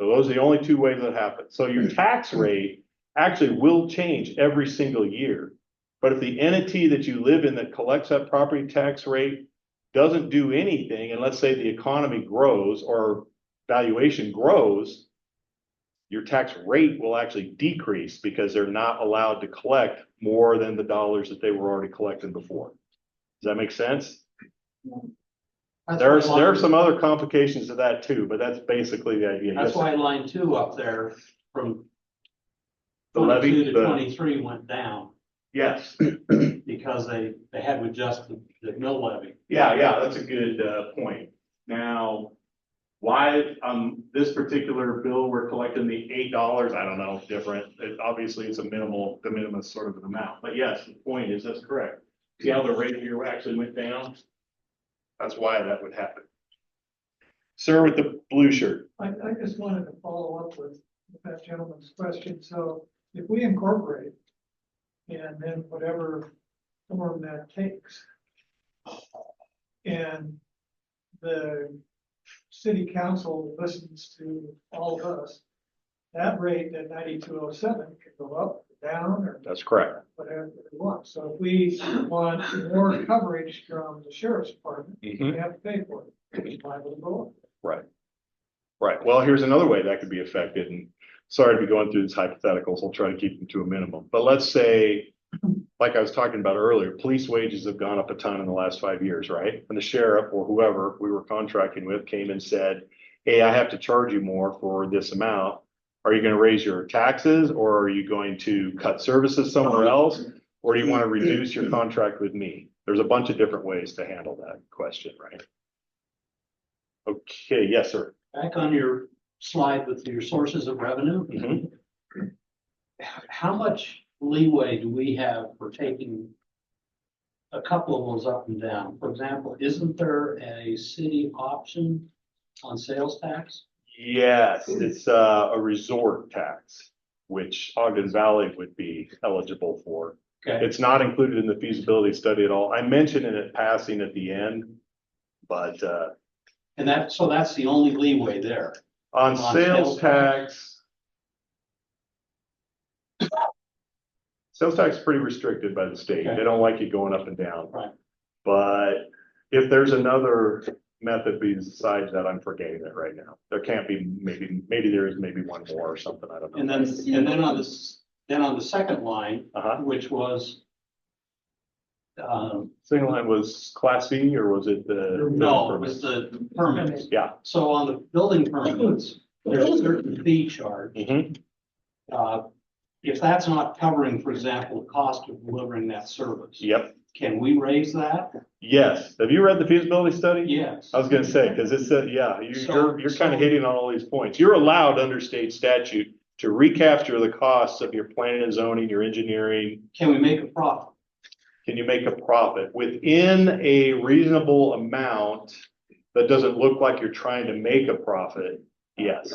So those are the only two ways that happen. So your tax rate actually will change every single year. But if the entity that you live in that collects that property tax rate doesn't do anything, and let's say the economy grows or valuation grows, your tax rate will actually decrease because they're not allowed to collect more than the dollars that they were already collecting before. Does that make sense? There are some other complications to that too, but that's basically the idea. That's Yes, why line 2 up there from the levy, 22 to 23 went down, yes. because they had to adjust the mill levy. Yeah, that's a good point. Now, why on this particular bill we're collecting the $8? I don't know, different. Obviously, it's a minimal, de minimis sort of an amount. But yes, the point is that's correct. See how the rate here actually went down? That's why that would happen. Sir with the blue shirt. I just wanted to follow up with that gentleman's question. So if we incorporate and then whatever form that takes, and the city council listens to all of us, that rate at 9207 can go up, down, or That's correct. whatever we want. So if we want more coverage from the sheriff's department, we have to pay for it. It's liable to go up. Right. Right. Well, here's another way that could be affected. And sorry to be going through these hypotheticals. I'll try to keep them to a minimum. But let's say, like I was talking about earlier, police wages have gone up a ton in the last 5 years, right? And the sheriff or whoever we were contracting with came and said, hey, I have to charge you more for this amount. Are you going to raise your taxes, or are you going to cut services somewhere else? Or do you want to reduce your contract with me? There's a bunch of different ways to handle that question, right? Okay, yes, sir. Back on your slide with your sources of revenue, how much leeway do we have for taking a couple of those up and down? For example, isn't there a city option on sales tax? Yes, it's a resort tax, which Ogden Valley would be eligible for. Okay. It's not included in the feasibility study at all. I mentioned it at passing at the end, but And so that's the only leeway there. on sales tax, sales tax is pretty restricted by the state. Okay. They don't like it going up and down. Right. But if there's another method besides that, I'm forgetting it right now. There can't be, maybe there is maybe one more or something. I don't know. And then on the second line, which was Single line was Class C, or was it the? no, it was the permits. Yeah. So on the building permits, there's a certain fee charge. If that's not covering, for example, the cost of delivering that service. Yep. Can we raise that? Yes. Have you read the feasibility study? Yes. I was gonna say, because it said, yeah, you're kind of hitting on all these points. You're allowed under state statute to recapture the costs of your planning and zoning, your engineering. Can we make a profit? Can you make a profit within a reasonable amount that doesn't look like you're trying to make a profit? Yes.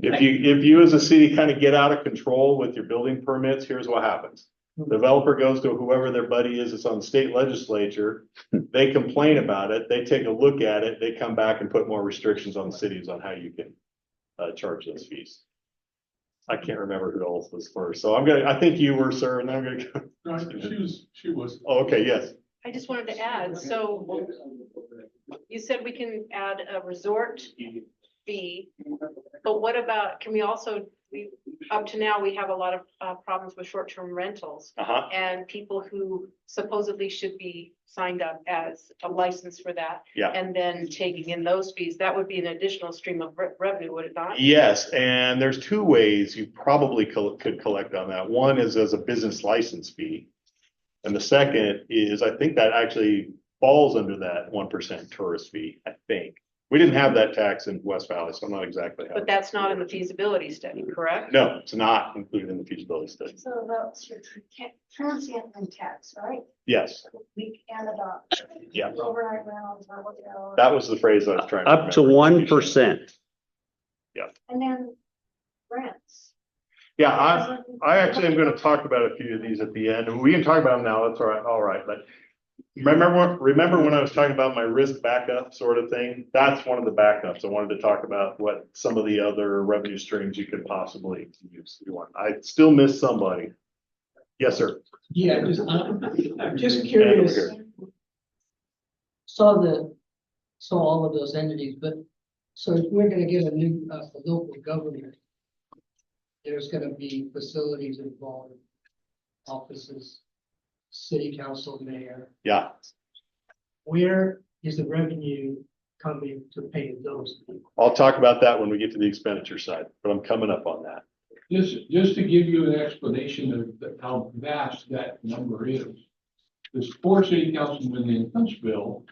If you as a city kind of get out of control with your building permits, here's what happens. The developer goes to whoever their buddy is that's on the state legislature. They complain about it. They take a look at it. They come back and put more restrictions on the cities on how you can charge those fees. I can't remember who else was first. So I think you were, sir, and I'm gonna go. No, she was. Oh, okay, yes. I just wanted to add, so you said we can add a resort fee, but what about, can we also, up to now, we have a lot of problems with short-term rentals. And people who supposedly should be signed up as a license for that. Yeah. And then taking in those fees, that would be an additional stream of revenue, would it not? Yes, and there's two ways you probably could collect on that. One is as a business license fee. And the second is, I think that actually falls under that 1% tourist fee, I think. We didn't have that tax in West Valley, so I'm not exactly. But that's not in the feasibility study, correct? No, it's not included in the feasibility study. So that's your transient and tax, right? Yes, Week and about. Yeah. Overnight rentals or hotel. that was the phrase I was trying to Up to remember. 1%. And then rents. Yeah, I actually am gonna talk about a few of these at the end, and we can talk about them now, that's all right, but remember when I was talking about my risk backup sort of thing? That's one of the backups. I wanted to talk about what some of the other revenue streams you could possibly use. I still miss somebody. Yes, sir. Yeah, I'm just And curious. over here. Saw all of those entities, but so if we're gonna get a new, local government, there's gonna be facilities involved, offices, city council, mayor. Yeah, Where is the revenue coming to pay those people? I'll talk about that when we get to the expenditure side, but I'm coming up on that. Just to give you an explanation of how vast that number is. There's 4 city councilmen in Huntsville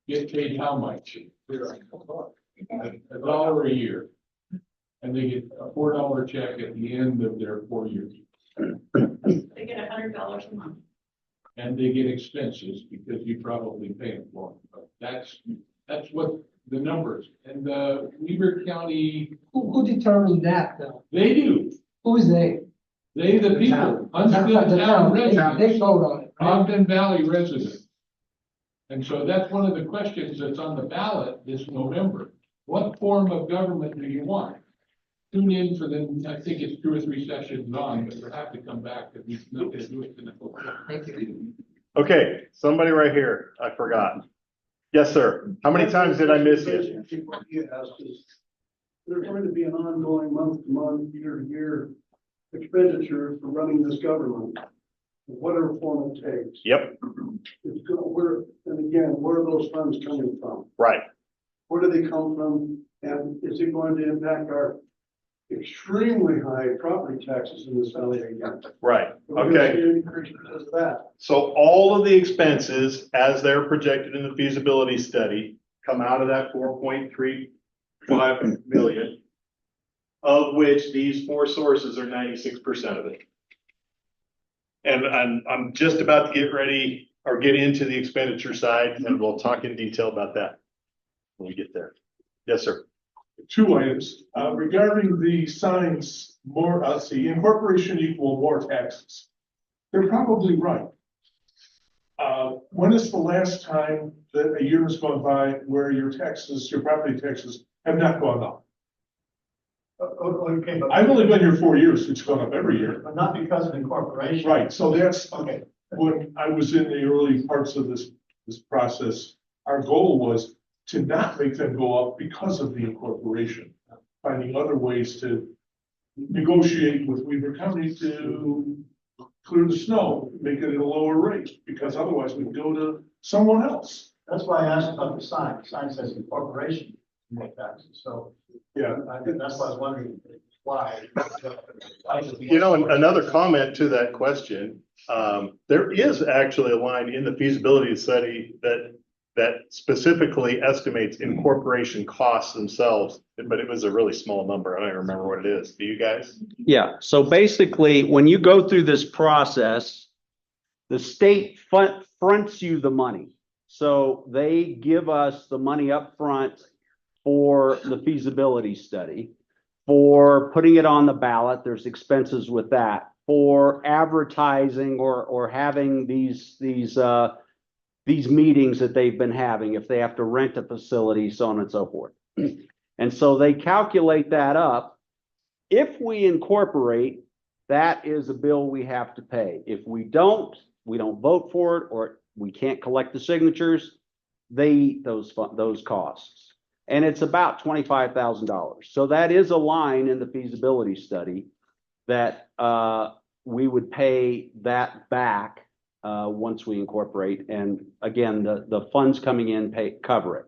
get paid how much? $1 a year. And they get a $4 check at the end of their 4 years. They get $100 a month. And they get expenses because you probably pay them for them. But that's what the numbers. And Weber County, Who determined that though? they do. Who is they? They, the people, Huntsville The town They residents, vote on it. right? Ogden Valley residents. And so that's one of the questions that's on the ballot this November. What form of government do you want? Tune in for them, I think it's 2 or 3 sessions on, but you'll have to come back if you're not gonna do it in the full. Thank you. Okay, somebody right here, I forgot. Yes, sir. How many times did I miss you? There's going to be an ongoing month-to-month, year-to-year expenditure for running this government, whatever form it takes. Yep, And again, where are those funds coming from? right. Where do they come from? And is it going to impact our extremely high property taxes in this valley again? Right, We're gonna okay. see an increase because of that. So all of the expenses, as they're projected in the feasibility study, come out of that 4.35 million, of which these 4 sources are 96% of it. And I'm just about to get ready or get into the expenditure side, and we'll talk in detail about that when we get there. Yes, sir. 2 items, regarding the signs, incorporation equal more taxes. They're probably right. When is the last time that a year has gone by where your taxes, your property taxes have not gone up? Okay, but I've only been here 4 years, it's gone up every year. but not because of incorporation. Right, so that's, Okay. when I was in the early parts of this process, our goal was to not make them go up because of the incorporation. Finding other ways to negotiate with Weber County to clear the snow, make it at a lower rate, because otherwise we'd go to someone else. That's why I asked about the sign. The sign says incorporation, more taxes. So Yeah, I think that's why I was wondering why. You know, another comment to that question, there is actually a line in the feasibility study that specifically estimates incorporation costs themselves, but it was a really small number. I don't even remember what it is. Do you guys? Yeah, so basically, when you go through this process, the state fronts you the money. So they give us the money up front for the feasibility study, for putting it on the ballot, there's expenses with that, for advertising or having these meetings that they've been having, if they have to rent a facility, so on and so forth. And so they calculate that up. If we incorporate, that is a bill we have to pay. If we don't vote for it, or we can't collect the signatures, they eat those costs. And it's about $25,000. So that is a line in the feasibility study that we would pay that back once we incorporate. And again, the funds coming in cover it.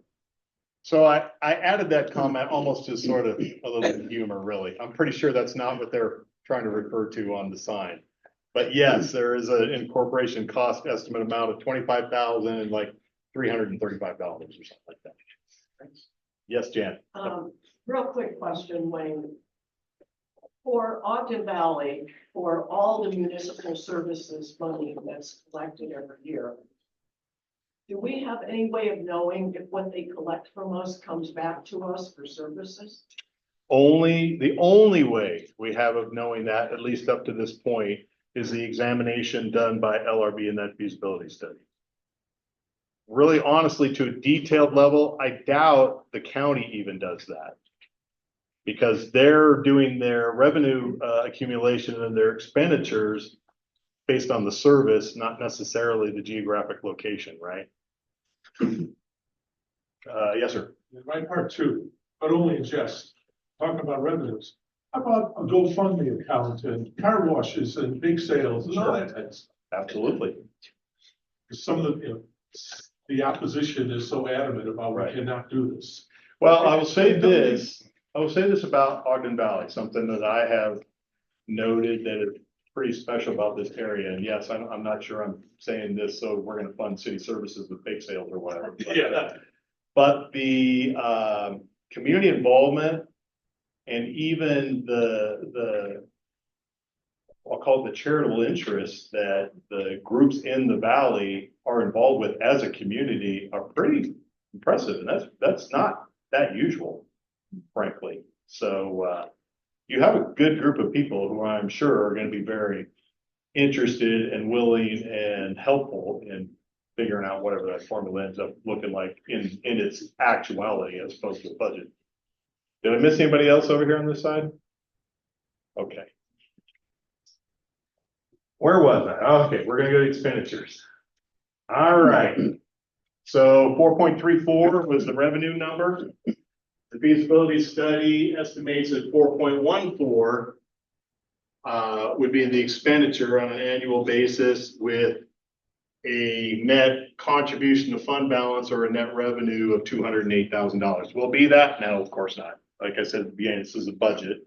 So I added that comment almost as sort of a little humor, really. I'm pretty sure that's not what they're trying to refer to on the sign. But yes, there is an incorporation cost estimate amount of $25,000 and like $335 or something like that. Yes, Jan. Real quick question, Wayne. For Ogden Valley, for all the municipal services money that's collected every year, do we have any way of knowing if what they collect from us comes back to us for services? The only way we have of knowing that, at least up to this point, is the examination done by LRB in that feasibility study. Really, honestly, to a detailed level, I doubt the county even does that. Because they're doing their revenue accumulation and their expenditures based on the service, not necessarily the geographic location, right? Yes, sir. My part too, but only in jest, talking about revenues. How about a GoFundMe account and car washes and big sales and all that type of stuff? Absolutely. Some of the, the opposition is so adamant about we cannot do this. Well, I will say this about Ogden Valley, something that I have noted that is pretty special about this area. And yes, I'm not sure I'm saying this, so we're going to fund city services with bake sales or whatever. But the community involvement and even I'll call it the charitable interest that the groups in the valley are involved with as a community are pretty impressive. And that's not that usual, frankly. So you have a good group of people who I'm sure are going to be very interested and willing and helpful in figuring out whatever that formula ends up looking like in its actuality as opposed to the budget. Did I miss anybody else over here on this side? Okay. Where was I? Okay, we're going to go to expenditures. All right. So 4.34 was the revenue number. The feasibility study estimates that 4.14 would be the expenditure on an annual basis with a net contribution to fund balance or a net revenue of $208,000. Will be that? No, of course not. Like I said at the beginning, this is a budget.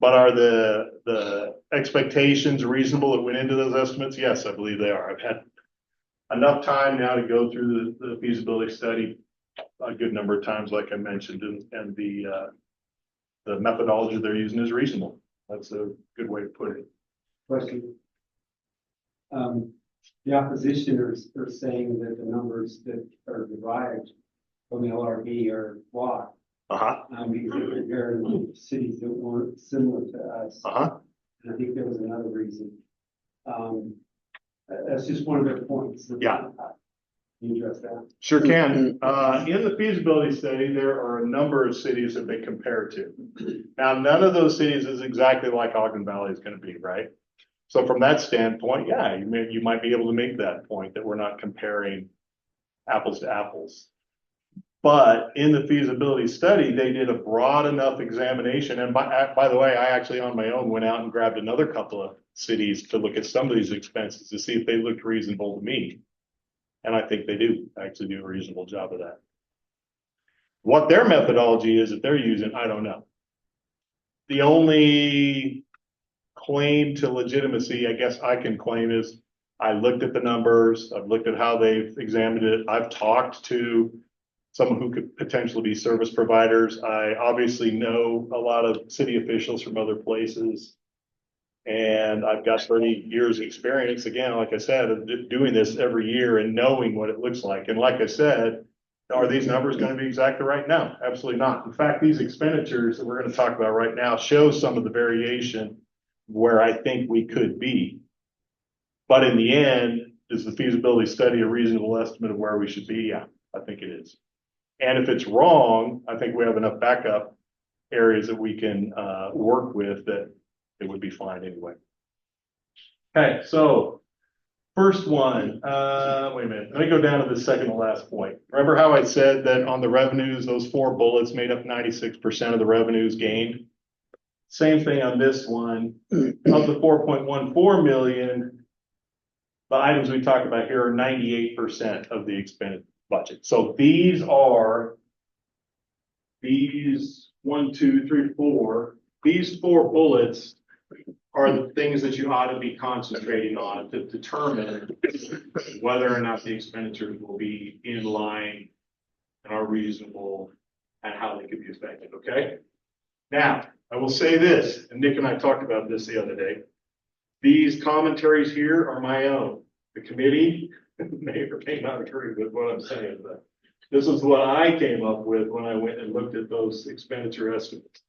But are the expectations reasonable that went into those estimates? Yes, I believe they are. I've had enough time now to go through the feasibility study a good number of times, like I mentioned, and the methodology they're using is reasonable. That's a good way to put it. Question. The opposition are saying that the numbers that are derived from the LRB are flawed. Because they're comparing cities that weren't similar to us. And I think there was another reason. That's just one of their points. Yeah. Can you address that? Sure can. In the feasibility study, there are a number of cities that they compare to. Now, none of those cities is exactly like Ogden Valley is going to be, right? So from that standpoint, yeah, you might be able to make that point that we're not comparing apples to apples. But in the feasibility study, they did a broad enough examination. And by the way, I actually on my own went out and grabbed another couple of cities to look at some of these expenses to see if they looked reasonable to me. And I think they do actually do a reasonable job of that. What their methodology is that they're using, I don't know. The only claim to legitimacy, I guess I can claim is I looked at the numbers, I've looked at how they've examined it, I've talked to someone who could potentially be service providers. I obviously know a lot of city officials from other places. And I've got 30 years experience, again, like I said, of doing this every year and knowing what it looks like. And like I said, are these numbers going to be exactly right? No, absolutely not. In fact, these expenditures that we're going to talk about right now show some of the variation where I think we could be. But in the end, is the feasibility study a reasonable estimate of where we should be? Yeah, I think it is. And if it's wrong, I think we have enough backup areas that we can work with that it would be fine anyway. Okay, so first one, wait a minute, let me go down to the second to last point. Remember how I said that on the revenues, those 4 bullets made up 96% of the revenues gained? Same thing on this one. Of the 4.14 million, the items we talked about here are 98% of the expended budget. So these 1, 2, 3, 4, these 4 bullets are the things that you ought to be concentrating on to determine whether or not the expenditures will be in line and are reasonable and how they could be affected, okay? Now, I will say this, and Nick and I talked about this the other day. These commentaries here are my own. The committee may or may not agree with what I'm saying, but this is what I came up with when I went and looked at those expenditure estimates.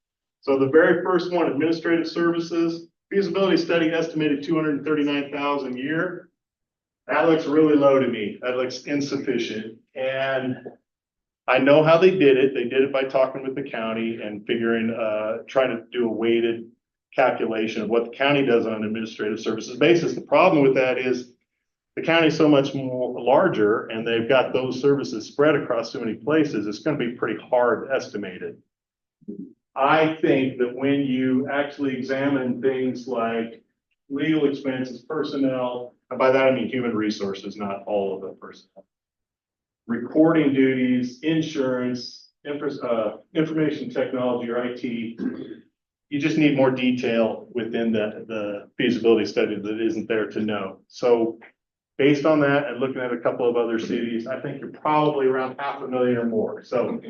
So the very first one, administrative services, feasibility study estimated 239,000 a year. That looks really low to me. That looks insufficient. And I know how they did it. They did it by talking with the county and figuring, trying to do a weighted calculation of what the county does on an administrative services basis. The problem with that is the county is so much more larger and they've got those services spread across so many places. It's going to be pretty hard to estimate it. I think that when you actually examine things like legal expenses, personnel, and by that I mean human resources, not all of the personnel, recording duties, insurance, information technology or IT, you just need more detail within the feasibility study that isn't there to know. So based on that and looking at a couple of other cities, I think you're probably around $500,000 or more. So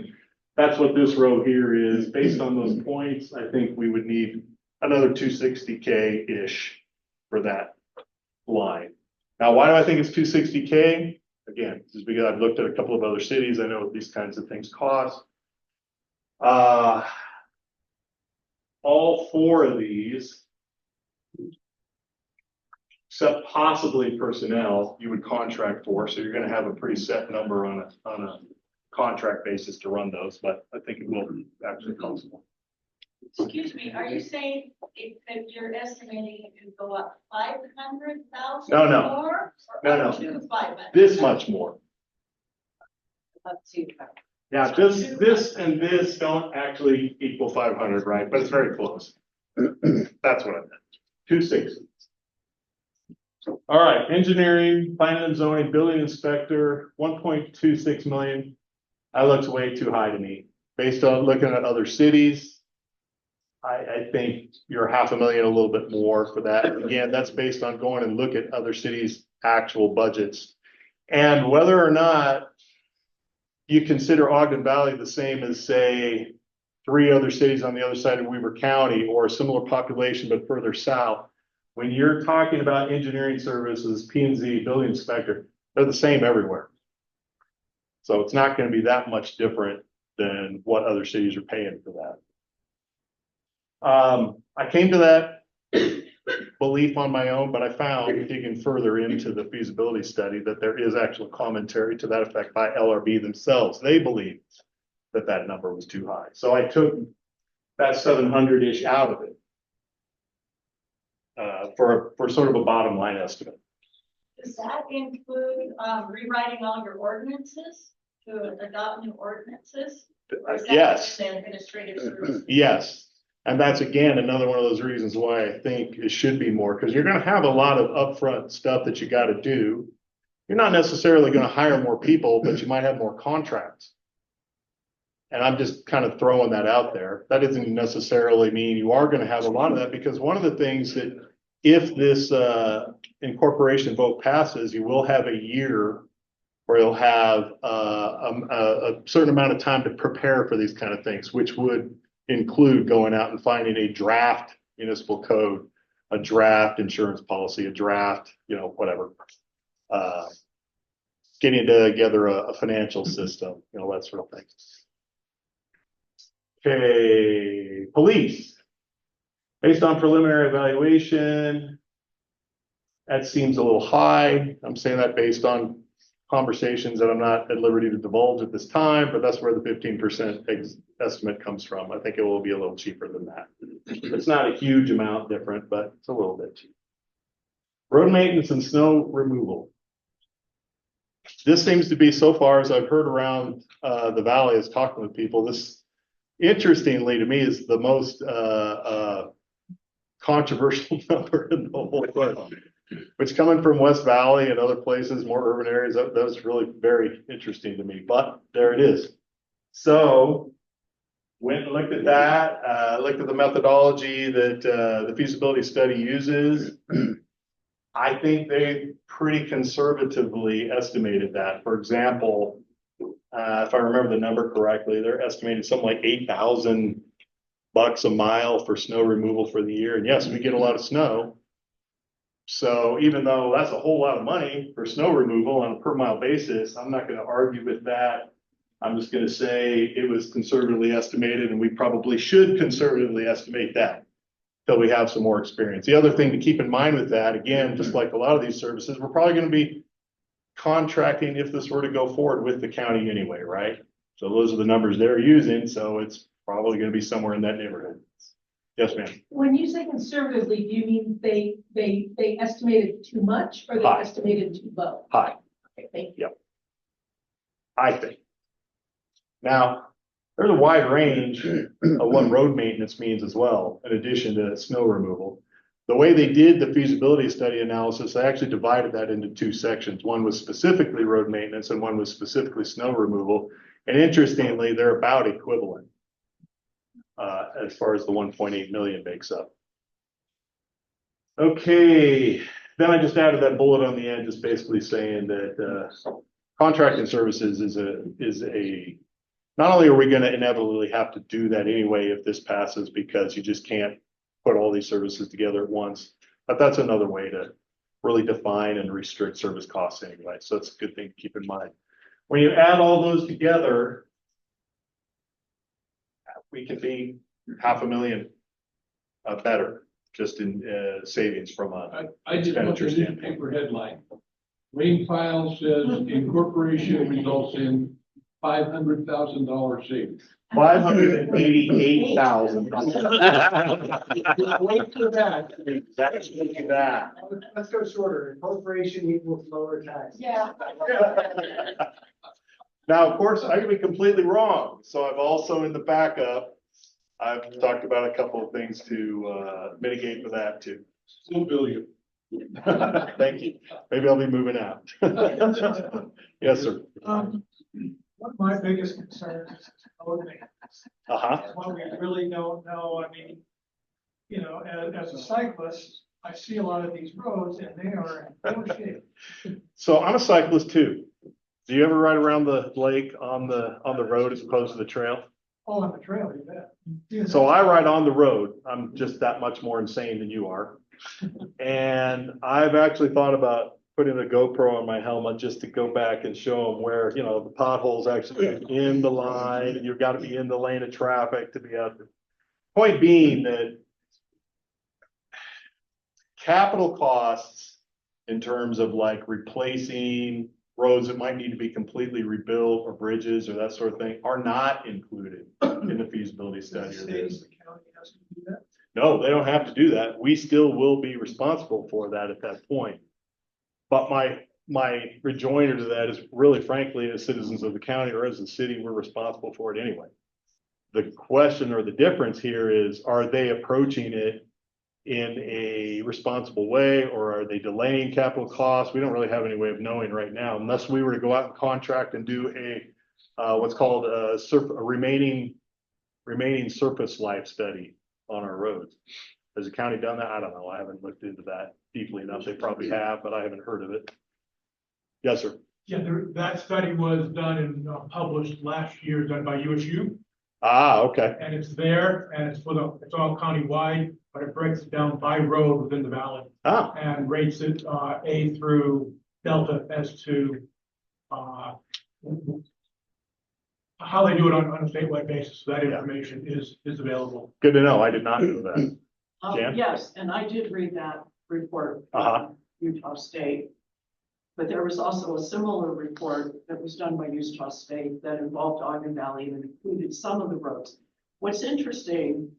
that's what this row here is. Based on those points, I think we would need another 260K-ish for that line. Now, why do I think it's 260K? Again, this is because I've looked at a couple of other cities. I know what these kinds of things cost. All four of these, except possibly personnel, you would contract for. So you're going to have a pretty set number on a contract basis to run those, but I think it will actually cost more. Excuse me, are you saying if you're estimating it could go up 500,000? No. More? No. To 500? This much more. Up to. Yeah, this and this don't actually equal 500, right? But it's very close. That's what I meant. 260. All right, engineering, planning and zoning, building inspector, 1.26 million. That looks way too high to me. Based on looking at other cities, I think you're $500,000, a little bit more for that. Again, that's based on going and look at other cities' actual budgets. And whether or not you consider Ogden Valley the same as, say, 3 other cities on the other side of Weber County or a similar population but further south, when you're talking about engineering services, P&Z, building inspector, they're the same everywhere. So it's not going to be that much different than what other cities are paying for that. I came to that belief on my own, but I found digging further into the feasibility study that there is actual commentary to that effect by LRB themselves. They believe that that number was too high. So I took that 700-ish out of it for sort of a bottom line estimate. Does that include rewriting all your ordinances to adopt new ordinances? Or is that Yes. the administrative services? Yes. And that's, again, another one of those reasons why I think it should be more, because you're going to have a lot of upfront stuff that you got to do. You're not necessarily going to hire more people, but you might have more contracts. And I'm just kind of throwing that out there. That doesn't necessarily mean you are going to have a lot of that, because one of the things that if this incorporation vote passes, you will have a year where you'll have a certain amount of time to prepare for these kind of things, which would include going out and finding a draft municipal code, a draft insurance policy, a draft, whatever. Getting together a financial system, that sort of thing. Okay, police. Based on preliminary evaluation, that seems a little high. I'm saying that based on conversations that I'm not at liberty to divulge at this time, but that's where the 15% estimate comes from. I think it will be a little cheaper than that. It's not a huge amount different, but it's a little bit cheap. Road maintenance and snow removal. This seems to be, so far as I've heard around the valley as talking with people, this interestingly to me is the most controversial number in the whole world. Which, coming from West Valley and other places, more urban areas, that was really very interesting to me, but there it is. So went and looked at that, looked at the methodology that the feasibility study uses. I think they pretty conservatively estimated that. For example, if I remember the number correctly, they're estimating something like $8,000 a mile for snow removal for the year. And yes, we get a lot of snow. So even though that's a whole lot of money for snow removal on a per mile basis, I'm not going to argue with that. I'm just going to say it was conservatively estimated, and we probably should conservatively estimate that till we have some more experience. The other thing to keep in mind with that, again, just like a lot of these services, we're probably going to be contracting if this were to go forward with the county anyway, right? So those are the numbers they're using. So it's probably going to be somewhere in that neighborhood. Yes, ma'am. When you say conservatively, do you mean they estimated too much or they High. estimated too low? High, Okay, thank you. I think. Now, there's a wide range of what road maintenance means as well, in addition to snow removal. The way they did the feasibility study analysis, they actually divided that into two sections. One was specifically road maintenance and one was specifically snow removal. And interestingly, they're about equivalent as far as the 1.8 million makes up. Okay, then I just added that bullet on the end, just basically saying that contracting services is a not only are we going to inevitably have to do that anyway if this passes, because you just can't put all these services together at once, but that's another way to really define and restrict service costs anyway. So it's a good thing to keep in mind. When you add all those together, we could be $500,000 better just in savings from a I just want the newspaper headline. Rain Pyle says incorporation results in $500,000 savings. $588,000. Wait for that. That's that. Let's go shorter. Incorporation equals lower tax. Yeah. Now, of course, I could be completely wrong. So I've also in the backup, I've talked about a couple of things to mitigate for that too. Still billion. Thank you. Maybe I'll be moving out. Yes, sir. One of my biggest concerns is road maintenance. What we really don't know, I mean, you know, as a cyclist, I see a lot of these roads and they are in poor shape. So I'm a cyclist too. Do you ever ride around the lake on the road as opposed to the trail? Oh, on the trail, you bet. So I ride on the road. I'm just that much more insane than you are. And I've actually thought about putting a GoPro on my helmet just to go back and show them where, you know, the potholes actually in the line, and you've got to be in the lane of traffic to be out there. Point being that capital costs in terms of like replacing roads that might need to be completely rebuilt or bridges or that sort of thing are not included in the feasibility study or this. No, they don't have to do that. We still will be responsible for that at that point. But my rejoinder to that is really, frankly, as citizens of the county or as a city, we're responsible for it anyway. The question or the difference here is, are they approaching it in a responsible way, or are they delaying capital costs? We don't really have any way of knowing right now, unless we were to go out and contract and do a what's called a remaining surface life study on our roads. Has the county done that? I don't know. I haven't looked into that deeply enough. They probably have, but I haven't heard of it. Yes, sir. Yeah, that study was done and published last year, done by USU. Ah, okay. And it's there, and it's it's all countywide, but it breaks it down by road within the valley. Ah. And rates it A through Delta as to how they do it on a statewide basis. So that information is available. Good to know. I did not know that. Jan? Yes, and I did read that report from Utah State. But there was also a similar report that was done by Utah State that involved Ogden Valley and included some of the roads. What's interesting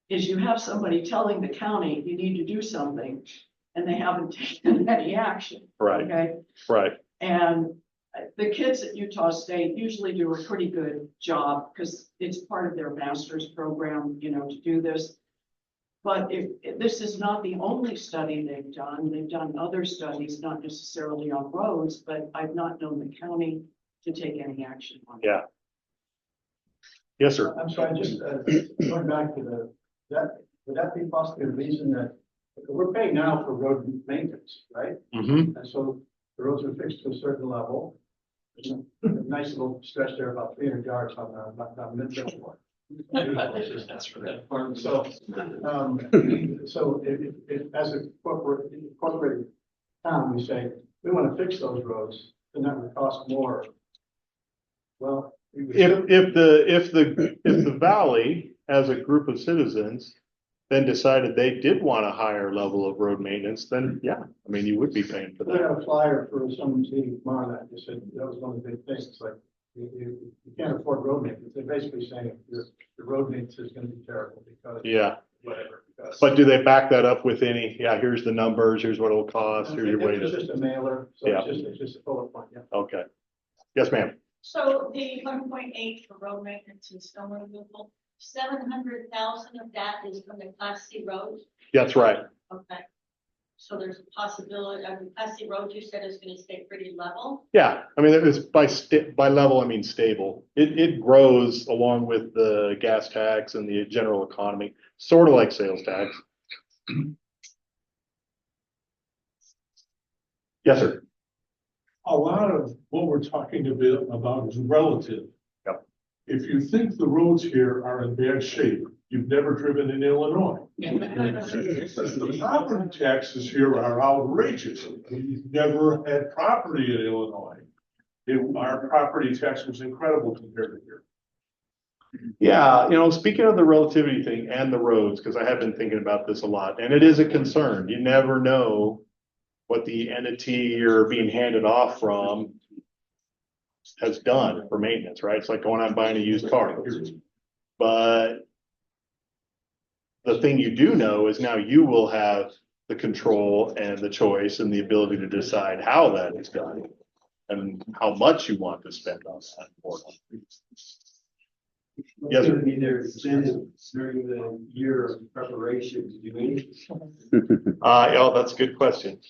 is you have somebody telling the county you need to do something and they haven't taken any action. Right. Okay. Right. And the kids at Utah State usually do a pretty good job because it's part of their master's program, you know, to do this. But if this is not the only study they've done other studies, not necessarily on roads, but I've not known the county to take any action on it. Yeah. Yes, sir. I'm sorry, just going back to would that be possibly a reason that we're paying now for road maintenance, right? Mm-hmm. And so the roads are fixed to a certain level. a nice little stretch there, about 300 yards on mid-February. That's for that farm. So, so if as a corporate town, we say, we want to fix those roads, then that would cost more. Well. If the valley, as a group of citizens, then decided they did want a higher level of road maintenance, then yeah, I mean, you would be paying for We had that. a flyer for some meeting tomorrow night, they said that was one of the big things, it's like, you can't afford road maintenance, they're basically saying your road maintenance is gonna be terrible because. Yeah, Whatever. Because but do they back that up with any, yeah, here's the numbers, here's what it'll cost, here's your way It's to, just a mailer, so Yeah. it's just a bullet point, yeah. okay. Yes, ma'am. So the 1.8 for road maintenance and snow removal, 700,000 of that is from the Class C roads? That's right. Okay. So there's a possibility, I mean, Class C roads, you said is gonna stay pretty level? Yeah, I mean, it's by level, I mean stable. It grows along with the gas tax and the general economy, sort of like sales tax. Yes, sir. A lot of what we're talking about is relative. Yep. If you think the roads here are in bad shape, you've never driven in Illinois. The property taxes here are outrageous. We've never had property in Illinois. Our property tax was incredible compared to here. Yeah, speaking of the relativity thing and the roads, because I have been thinking about this a lot, and it is a concern. You never know what the entity you're being handed off from has done for maintenance, right? It's like going out and buying a used car. But the thing you do know is now you will have the control and the choice and the ability to decide how that is done and how much you want to spend on that. Yes, sir. Be their incentives during the year of preparation to do anything. Oh, that's a good question.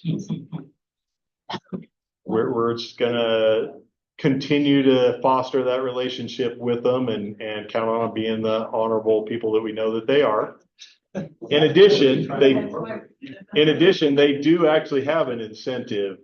We're just gonna continue to foster that relationship with them and count on being the honorable people that we know that they are. In addition, they do actually have an incentive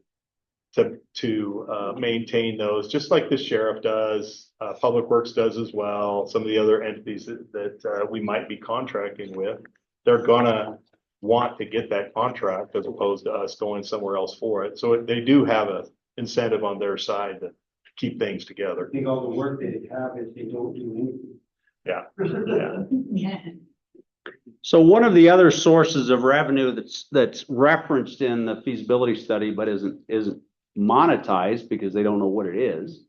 to maintain those, just like the sheriff does, Public Works does as well. Some of the other entities that we might be contracting with, they're gonna want to get that contract as opposed to us going somewhere else for it. So they do have a incentive on their side to keep things together. I think all the work they have if they don't do anything. Yeah. So one of the other sources of revenue that's referenced in the feasibility study, but isn't monetized because they don't know what it is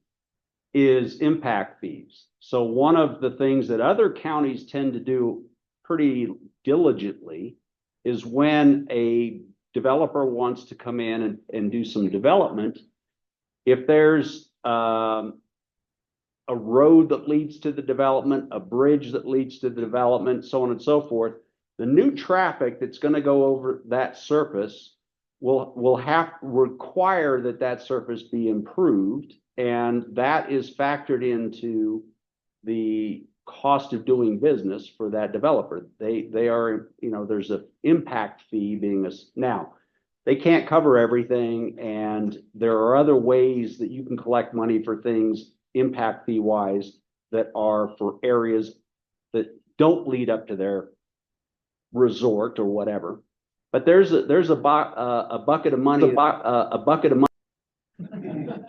impact fees. So one of the things that other counties tend to do pretty diligently is when a developer wants to come in and do some development, if there's a road that leads to the development, a bridge that leads to the development, so on and so forth, the new traffic that's going to go over that surface will have require that surface be improved, and that is factored into the cost of doing business for that developer. They are, there's an impact fee being now. They can't cover everything, and there are other ways that you can collect money for things impact fee wise that are for areas that don't lead up to their resort or whatever. But there's a bucket of money,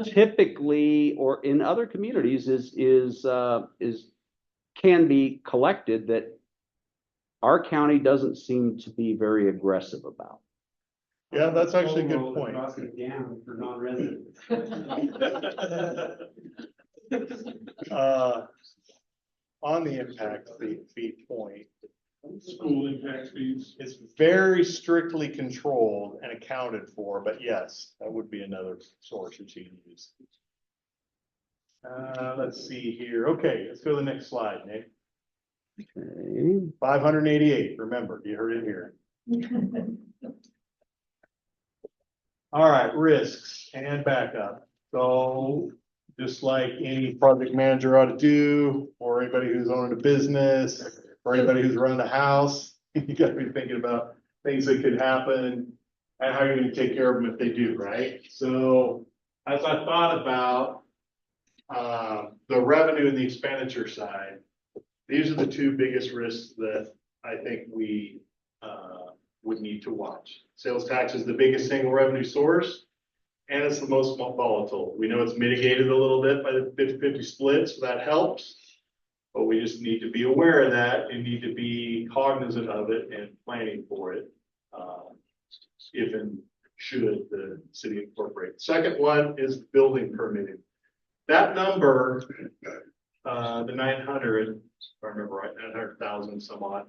typically, or in other communities is can be collected that our county doesn't seem to be very aggressive about. Yeah, that's actually a good point. Crossing it down for non-residents. On the impact fee point, School impact fees. it's very strictly controlled and accounted for, but yes, that would be another source that you can use. Let's see here. Okay, let's go to the next slide, Nick. Okay. 588, remember, you heard it here. All right, risks and backup. So just like any project manager ought to do, or anybody who's owning a business, or anybody who's running a house, you gotta be thinking about things that could happen and how you're gonna take care of them if they do, right? So as I thought about the revenue and the expenditure side, these are the two biggest risks that I think we would need to watch. Sales tax is the biggest single revenue source, and it's the most volatile. We know it's mitigated a little bit by the 50-50 split, so that helps. But we just need to be aware of that and need to be cognizant of it and planning for it. If and should the city incorporate. Second one is building permitting. That number, the 900, if I remember right, 900,000 some odd.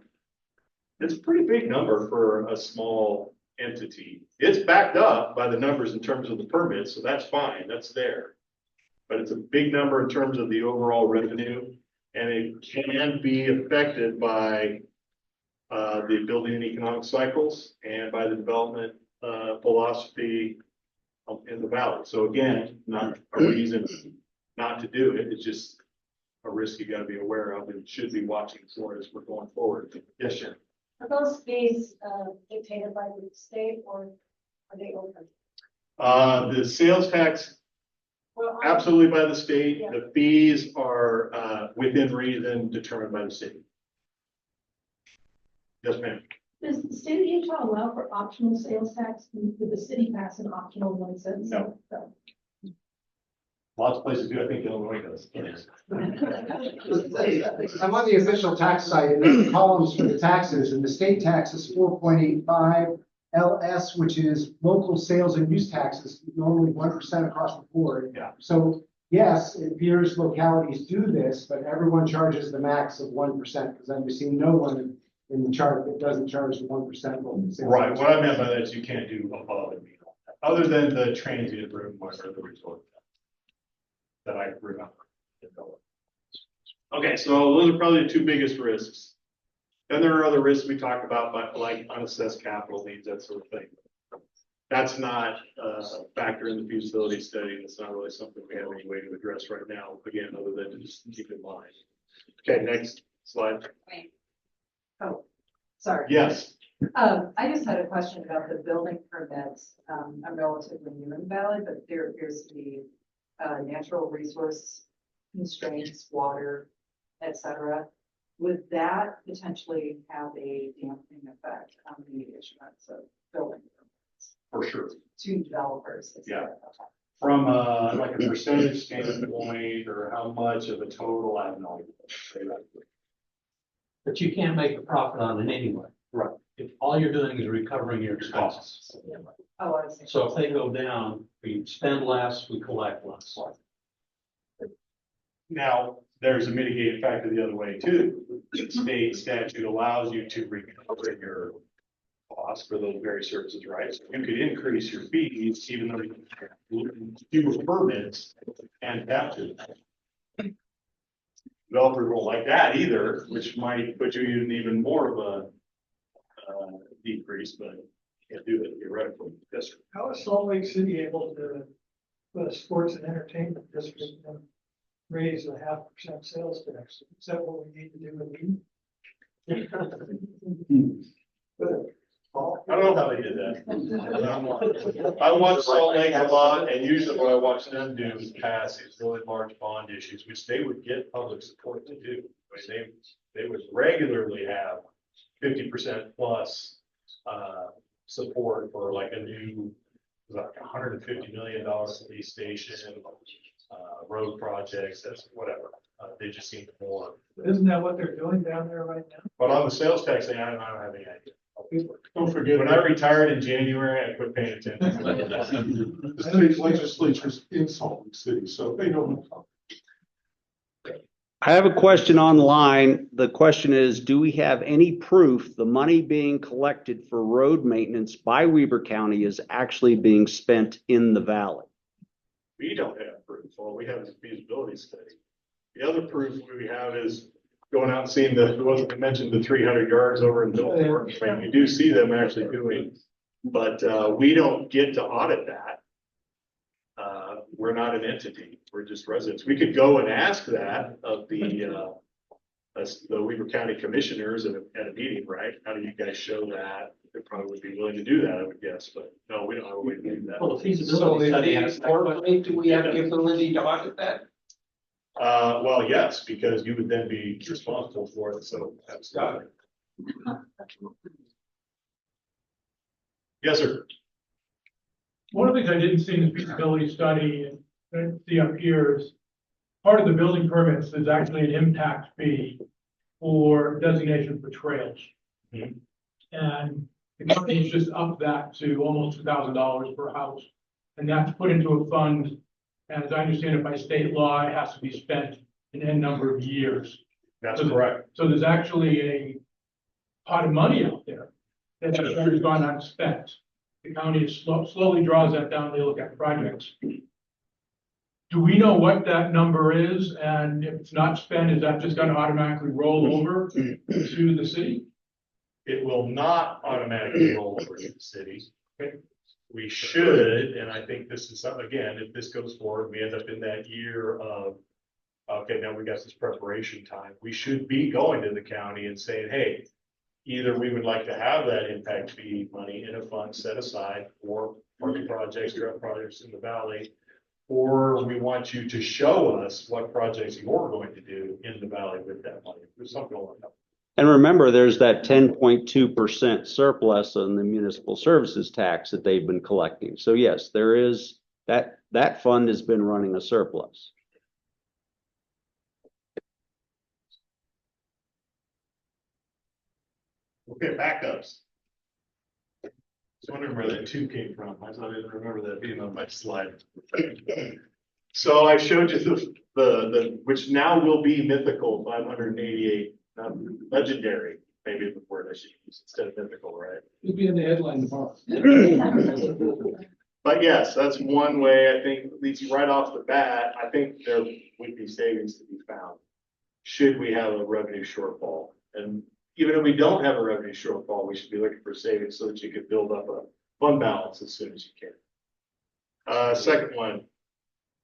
It's a pretty big number for a small entity. It's backed up by the numbers in terms of the permits, so that's fine, that's there. But it's a big number in terms of the overall revenue, and it can be affected by the building and economic cycles and by the development philosophy in the valley. So again, not a reason not to do it, it's just a risk you gotta be aware of and should be watching for as we're going forward. Yes, sir. Are those fees dictated by the state or are they open? The sales tax, Well, absolutely by the state. Yeah. The fees are within reason determined by the city. Yes, ma'am. Does the state of Utah allow for optional sales tax? Did the city pass an optional 1 cent? No. Lots of places do. I think Illinois does. I'm on the official tax site, and there's columns for the taxes, and the state tax is 4.85. LS, which is local sales and use taxes, normally 1% across the board. Yeah. So yes, it appears localities do this, but everyone charges the max of 1%, because I've seen no one in the chart that doesn't charge the 1% local sales. Right. What I meant by that is you can't do above and beyond that, other than the transient room or the resort that I remember. Okay, so those are probably the two biggest risks. Then there are other risks we talked about, but like unassessed capital needs, that sort of thing. That's not a factor in the feasibility study. That's not really something we have any way to address right now, again, other than to just keep in mind. Okay, next slide. Oh, sorry. Yes. I just had a question about the building permits. I'm relatively new in the valley, but there appears to be natural resource constraints, water, et cetera. Would that potentially have a dampening effect on the issuance of building permits For sure. to developers? Yeah. From like a percentage standpoint or how much of a total, I have no idea. But you can't make a profit on it anyway. Right. If all you're doing is recovering your costs. Oh, I see. So if they go down, we spend less, we collect less. Now, there's a mitigating factor the other way too. The state statute allows you to recover your costs for those very services, right? So you could increase your fees even though you have fewer permits and have to. Developers won't like that either, which might put you in even more of a decrease, but you can't do it theoretically. Yes, sir. How is Salt Lake City able to put a sports and entertainment district and raise a 0.5% sales tax? Is that what we need to do in I don't know how they did that. I watch Salt Lake a lot, and usually what I watch them do is pass these really large bond issues, which they would get public support to do. I mean, they would regularly have 50% plus support for like a new, like $150 million police station, road projects, that's whatever. They just seem more. Isn't that what they're doing down there right now? But on the sales tax thing, I don't have any idea. Don't forget, when I retired in January, I quit paying attention. The state legislature's in Salt Lake City, so they know. I have a question online. The question is, do we have any proof the money being collected for road maintenance by Weber County is actually being spent in the valley? We don't have proof. All we have is a feasibility study. The other proof we have is going out and seeing the, wasn't mentioned the 300 yards over in Milford. I mean, you do see them actually doing, but we don't get to audit that. We're not an entity. We're just residents. We could go and ask that of the Weber County commissioners at a meeting, right? How do you guys show that? They probably would be willing to do that, I would guess, but no, we don't have a way to do that. Well, the feasibility study has. Do we have the ability to audit that? Well, yes, because you would then be responsible for it, so that's got it. Yes, sir. One of the things I didn't see in the feasibility study and see up here is part of the building permits is actually an impact fee for designation for trails. Mhm. And the company's just upped that to almost $2,000 per house. And that's put into a fund. And as I understand it by state law, it has to be spent in N number of years. That's correct. So there's actually a pot of money out there that has gone unspent. The county slowly draws that down. They look at projects. Do we know what that number is? And if it's not spent, is that just going to automatically roll over to the city? It will not automatically roll over to the city. We should, and I think this is something, again, if this goes forward, we end up in that year of, okay, now we got this preparation time. We should be going to the county and saying, hey, either we would like to have that impact fee money in a fund set aside for parking projects, direct projects in the valley, or we want you to show us what projects you're going to do in the valley with that money. There's something like that. And remember, there's that 10.2% surplus on the municipal services tax that they've been collecting. So yes, there is that fund has been running a surplus. Okay, backups. I was wondering where that 2 came from. I didn't remember that being on my slide. So I showed you the which now will be mythical 588, legendary, maybe the word I should use instead of mythical, right? It'll be in the headline tomorrow. But yes, that's one way I think leads you right off the bat. I think there would be savings to be found should we have a revenue shortfall. And even if we don't have a revenue shortfall, we should be looking for savings so that you can build up a fund balance as soon as you can. Second one,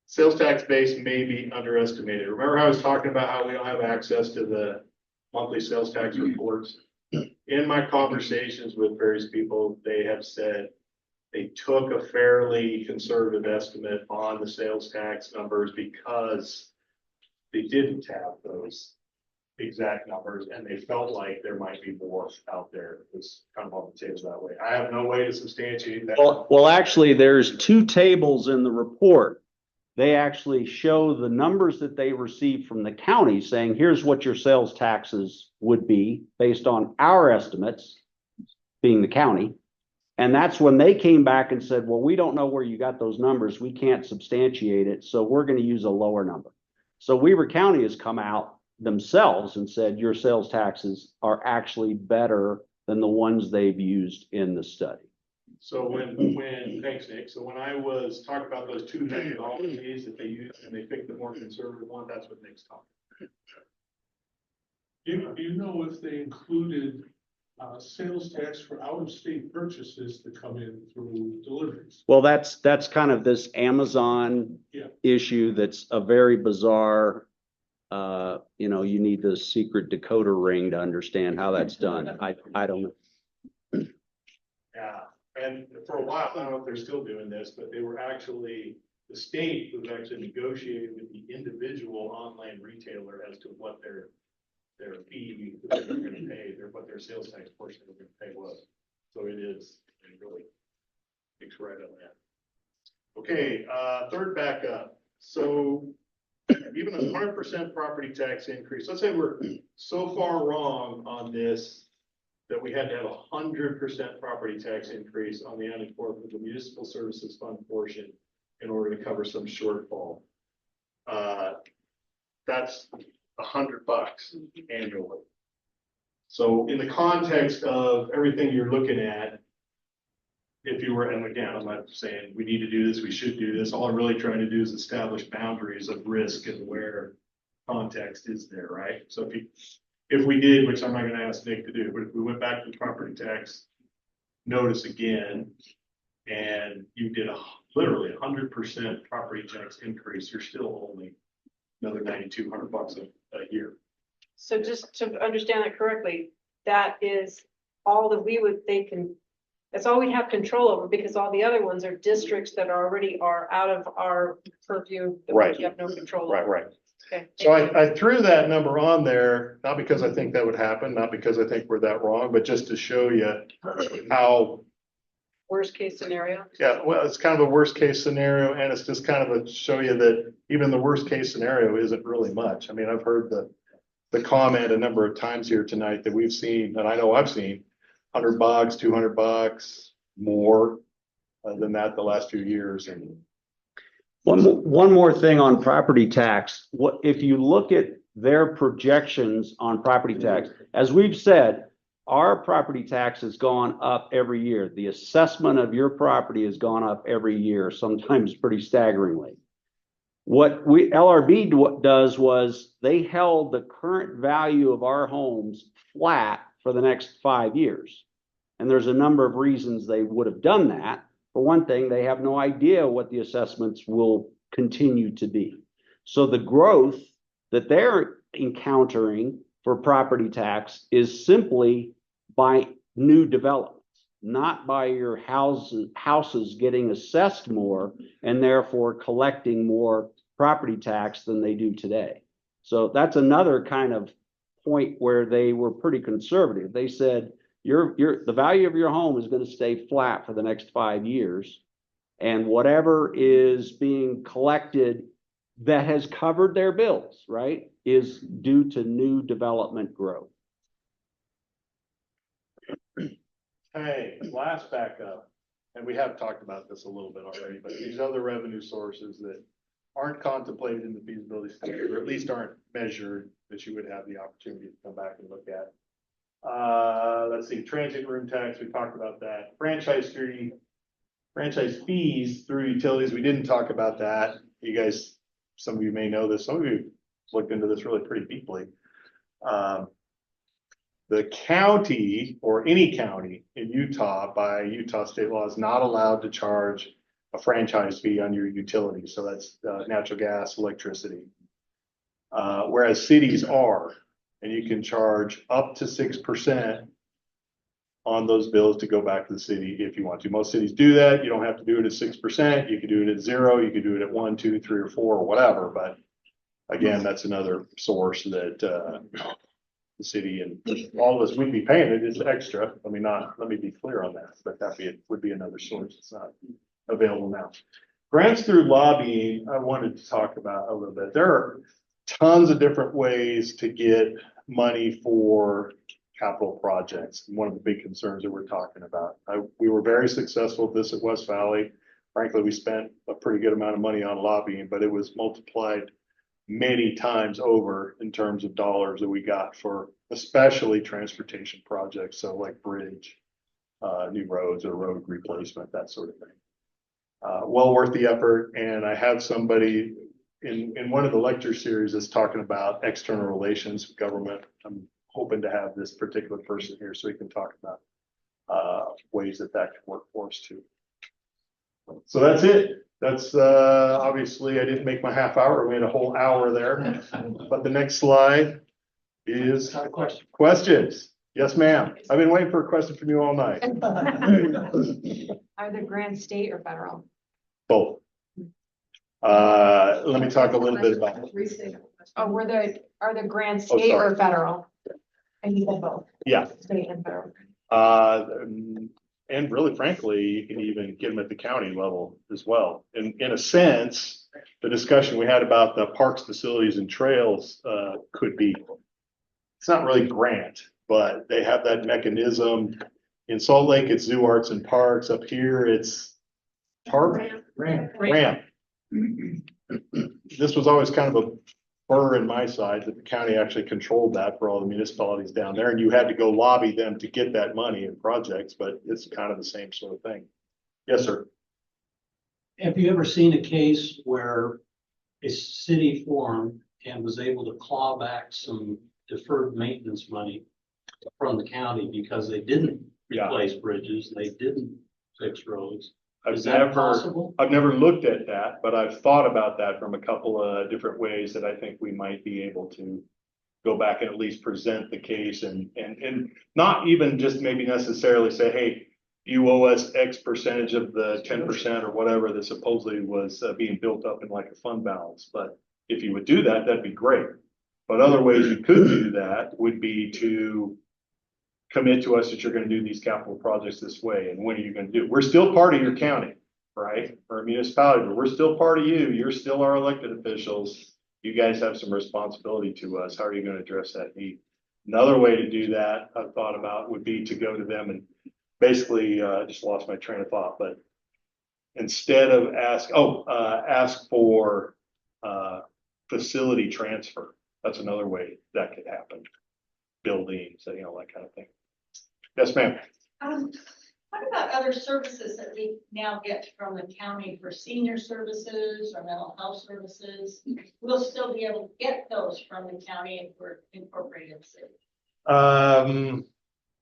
sales tax base may be underestimated. Remember how I was talking about how we don't have access to the monthly sales tax reports? In my conversations with various people, they have said they took a fairly conservative estimate on the sales tax numbers because they didn't have those exact numbers and they felt like there might be more out there. It was kind of on the table that way. I have no way to substantiate that. Well, actually, there's 2 tables in the report. They actually show the numbers that they received from the county saying, here's what your sales taxes would be based on our estimates, being the county. And that's when they came back and said, well, we don't know where you got those numbers. We can't substantiate it. So we're going to use a lower number. So Weber County has come out themselves and said, your sales taxes are actually better than the ones they've used in the study. So thanks, Nick. So when I was talking about those 2 methodologies that they used and they picked the more conservative one, that's what Nick's talking Do you know if they included sales tax for out-of-state purchases that come in through deliveries? Well, that's kind of this Amazon issue that's a very bizarre, you need the secret decoder ring to understand how that's done. I don't know. Yeah. And for a while, I don't know if they're still doing this, but they were actually, the state was actually negotiating with the individual online retailer as to what their fee that they're going to pay, what their sales tax portion they're going to pay was. So it is, it really takes right on that. Okay, third backup. So even a 100% property tax increase, let's say we're so far wrong on this that we had to have 100% property tax increase on the unincorporated the municipal services fund portion in order to cover some shortfall. That's $100 annually. So in the context of everything you're looking at, if you were, and again, I'm not saying we need to do this, we should do this. All I'm really trying to do is establish boundaries of risk and where context is there, right? So if we did, which I'm not going to ask Nick to do, but if we went back to the property tax notice again, and you did literally 100% property tax increase, you're still only another $9,200 a year. So just to understand that correctly, that is all that that's all we have control over, because all the other ones are districts that already are out of our purview. That Right. We have no control over. Right. Okay. So I threw that number on there, not because I think that would happen, not because I think we're that wrong, but just to show you how, Worst case scenario? yeah, well, it's kind of a worst case scenario, and it's just kind of a show you that even the worst case scenario isn't really much. I mean, I've heard the comment a number of times here tonight that we've seen, and I know I've seen $100, $200 more than that the last few years. And One more thing on property tax. What, if you look at their projections on property tax, as we've said, our property tax has gone up every year. The assessment of your property has gone up every year, sometimes pretty staggeringly. What LRB does was they held the current value of our homes flat for the next 5 years. And there's a number of reasons they would have done that. For one thing, they have no idea what the assessments will continue to be. So the growth that they're encountering for property tax is simply by new developments, not by your houses getting assessed more and therefore collecting more property tax than they do today. So that's another kind of point where they were pretty conservative. They said, the value of your home is going to stay flat for the next 5 years. And whatever is being collected that has covered their bills, right, is due to new development growth. hey, last backup, and we have talked about this a little bit already, but these other revenue sources that aren't contemplated in the feasibility study, or at least aren't measured, that you would have the opportunity to come back and look at. Let's see, transient room tax, we talked about that. Franchise fees through utilities, we didn't talk about that. You guys, some of you may know this, some of you looked into this really pretty deeply. The county, or any county in Utah, by Utah state law, is not allowed to charge a franchise fee on your utilities. So that's natural gas, electricity. Whereas cities are, and you can charge up to 6% on those bills to go back to the city if you want to. Most cities do that. You don't have to do it at 6%. You can do it at 0. You can do it at 1, 2, 3, or 4, or whatever. But again, that's another source that the city and all of us would be paying. It is extra. Let me be clear on that. But that would be another source. It's not available now. Grants through lobbying, I wanted to talk about a little bit. There are tons of different ways to get money for capital projects. One of the big concerns that we're talking about. We were very successful with this at West Valley. Frankly, we spent a pretty good amount of money on lobbying, but it was multiplied many times over in terms of dollars that we got for especially transportation projects. So like bridge, new roads, or road replacement, that sort of thing. Well worth the effort. And I have somebody in one of the lecture series that's talking about external relations, government. I'm hoping to have this particular person here so we can talk about ways that can work for us too. So that's it. That's obviously I didn't make my half hour. We had a whole hour there. But the next slide is questions. Yes, ma'am. I've been waiting for a question from you all night. Are the grants state or federal? Both. Let me talk a little bit about it. Oh, are the grants state or federal? And you said both. Yeah. State and federal. And really, frankly, you can even get them at the county level as well. In a sense, the discussion we had about the parks, facilities, and trails could be, it's not really grant, but they have that mechanism. In Salt Lake, it's Zoo Arts and Parks. Up here, it's Grant. This was always kind of a burr in my side that the county actually controlled that for all the municipalities down there, and you had to go lobby them to get that money in projects, but it's kind of the same sort of thing. Yes, sir. Have you ever seen a case where a city formed and was able to claw back some deferred maintenance money from the county because they didn't replace bridges, they didn't fix roads? Is that possible? I've never looked at that, but I've thought about that from a couple of different ways that I think we might be able to go back and at least present the case and not even just maybe necessarily say, hey, you owe us X percentage of the 10% or whatever that supposedly was being built up in like a fund balance, but If you would do that, that'd be great. But other ways you could do that would be to commit to us that you're gonna do these capital projects this way, and when are you gonna do it? We're still part of your county, right? Or a municipality, but we're still part of you. You're still our elected officials. You guys have some responsibility to us. How are you gonna address that need? Another way to do that, I've thought about, would be to go to them and basically, just lost my train of thought, but instead of ask for, facility transfer. That's another way that could happen. Buildings, that kind of thing. Yes, ma'am. What about other services that we now get from the county for senior services or mental health services? We'll still be able to get those from the county if we're incorporated city.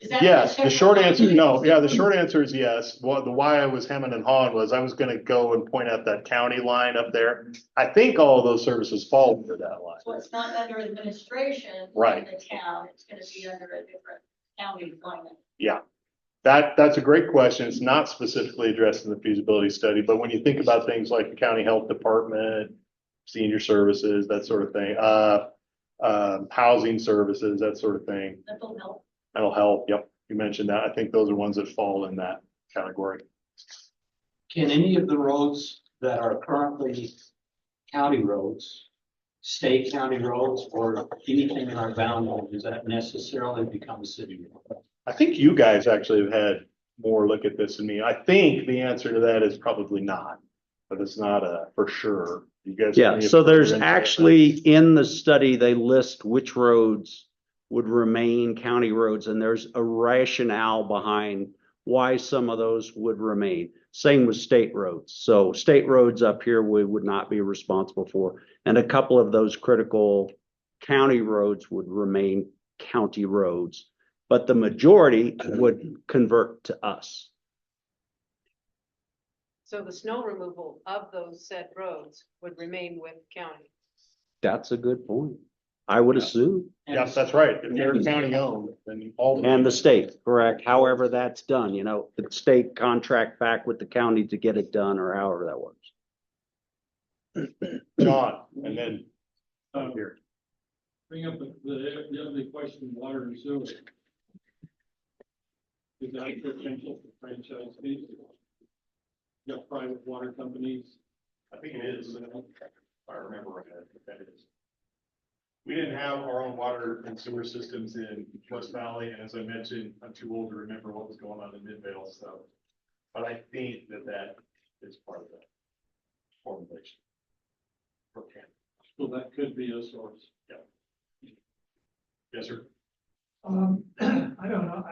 Is that Yes, the short answer, no. Yeah, the Mhm. short answer is yes. Well, the why I was hemming and hawing was I was gonna go and point out that county line up there. I think all of those services fall under that line. So it's not under administration. Right. In the town, it's gonna be under a different county line. Yeah, that's a great question. It's not specifically addressed in the feasibility study, but when you think about things like the county health department, senior services, that sort of thing, housing services, that sort of thing. Mental health. Mental health, yep, you mentioned that. I think those are ones that fall in that category. Can any of the roads that are currently county roads, state county roads, or anything in our boundary, does that necessarily become a city road? I think you guys actually have had more look at this than me. I think the answer to that is probably not, but it's not a for sure. You guys. Yeah, so there's actually in the study, they list which roads would remain county roads, and there's a rationale behind why some of those would remain. Same with state roads. So state roads up here, we would not be responsible for. And a couple of those critical county roads would remain county roads, but the majority would convert to us. So the snow removal of those said roads would remain with county. That's a good point. I would assume. Yes, that's right. If they're county owned, then all. And the state, correct. However that's done, the state contract back with the county to get it done, or however that works. John, and then here. Bring up the other question, water and sewer. Is that potential for franchise fees? You got private water companies. I think it is. If I remember right, I think that is. We didn't have our own water and sewer systems in West Valley, and as I mentioned, I'm too old to remember what was going on in Midvale, so. But I think that is part of that formulation. Okay. So that could be a source. Yeah. Yes, sir. I don't know,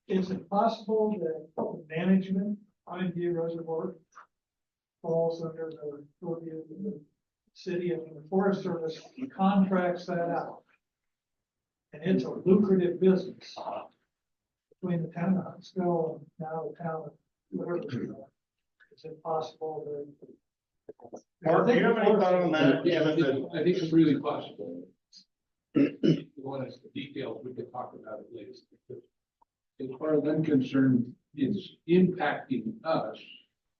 is it possible that the management on the reservoir falls under the purview of the city? And the Forest Service contracts that out? And it's a lucrative business between the town of Huntsville and now the town of whatever. Is it possible that? Mark, do you have any thought on that? I think it's really possible. You want us the details, we could talk about it later. As far as I'm concerned, it's impacting us.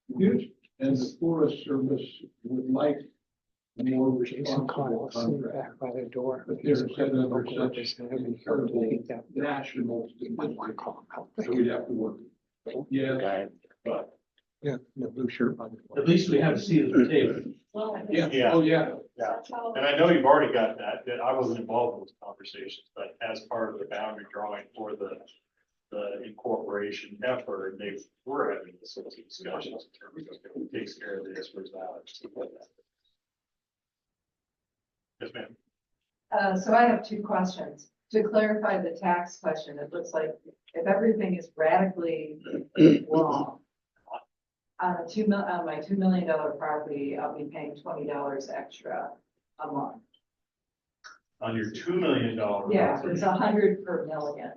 And the Forest Service would like more responsible contract. By the door. But there's another such incredibly national statistics, so we'd have to work. Yeah, but. Yeah, the blue shirt. At least we have a seat at the table. Yeah, Yeah. oh, yeah. Yeah, and I know you've already got that I wasn't involved in those conversations, but as part of the boundary drawing for the incorporation effort, we're having this sort of discussions in terms of who takes care of this, where's that, stuff like that. Yes, ma'am. So I have two questions. To clarify the tax question, it looks like if everything is radically wrong, on my $2 million property, I'll be paying $20 extra a month. On your $2 million. Yeah, it's 100 per million.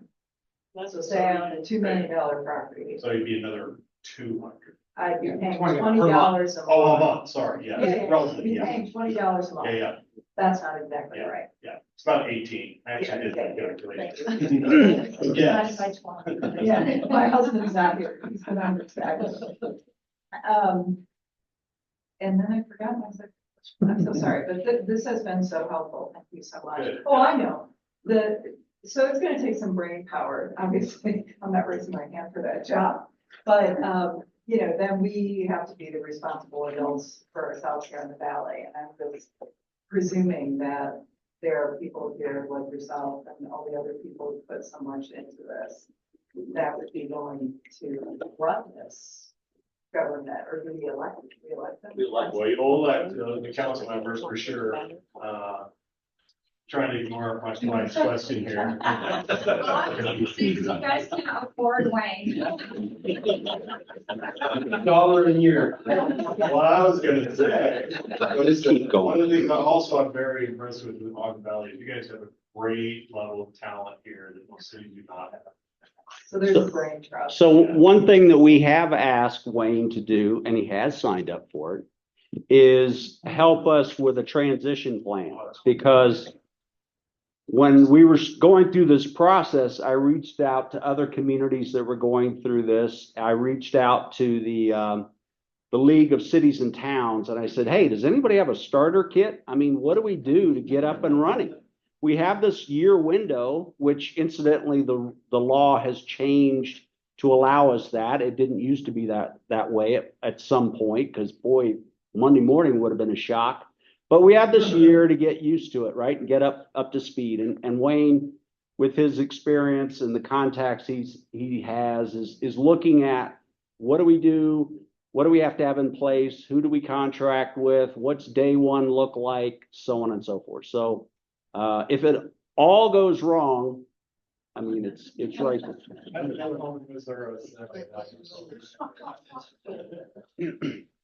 So say I own a $2 million property, So it'd be another 200. I'd be paying $20 $20 a month. Oh, a month, sorry, yeah. Yeah, Relative, I'd be yeah. paying $20 a month. Yeah. That's not exactly Yeah. right. Yeah, it's about 18. I actually did that Thank calculation. you. Yes. Divided by 20. Yeah, my husband's not here. He's been on this back. And then I forgot my second I'm so sorry, but this has been so helpful. Thank you so much. Good. Oh, I know. So it's gonna take some brain power, obviously. I'm not raising my hand for that job. But, you know, then we have to be the responsible adults for ourselves here in the valley. And I'm just presuming that there are people here like yourself and all the other people who put so much into this that would be going to run this government or do we elect them? Well, you'll elect the council members for sure. Trying to ignore my wife's question here. You guys can afford Wayne. $1 a year. Well, I was gonna say. Just keep going. One of the things I'm very impressed with Ogden Valley is you guys have a great level of talent here that most cities do not have. So there's a brain trust. So one thing that we have asked Wayne to do, and he has signed up for it, is help us with a transition plan. Because when we were going through this process, I reached out to other communities that were going through this. I reached out to the League of Cities and Towns, and I said, hey, does anybody have a starter kit? I mean, what do we do to get up and running? We have this year window, which incidentally, the law has changed to allow us that. It didn't used to be that way at some point, because boy, Monday morning would have been a shock. But we have this year to get used to it, right? And get up to speed. And Wayne, with his experience and the contacts he has, is looking at what do we do? What do we have to have in place? Who do we contract with? What's day one look like? So on and so forth. So if it all goes wrong, I mean, it's right.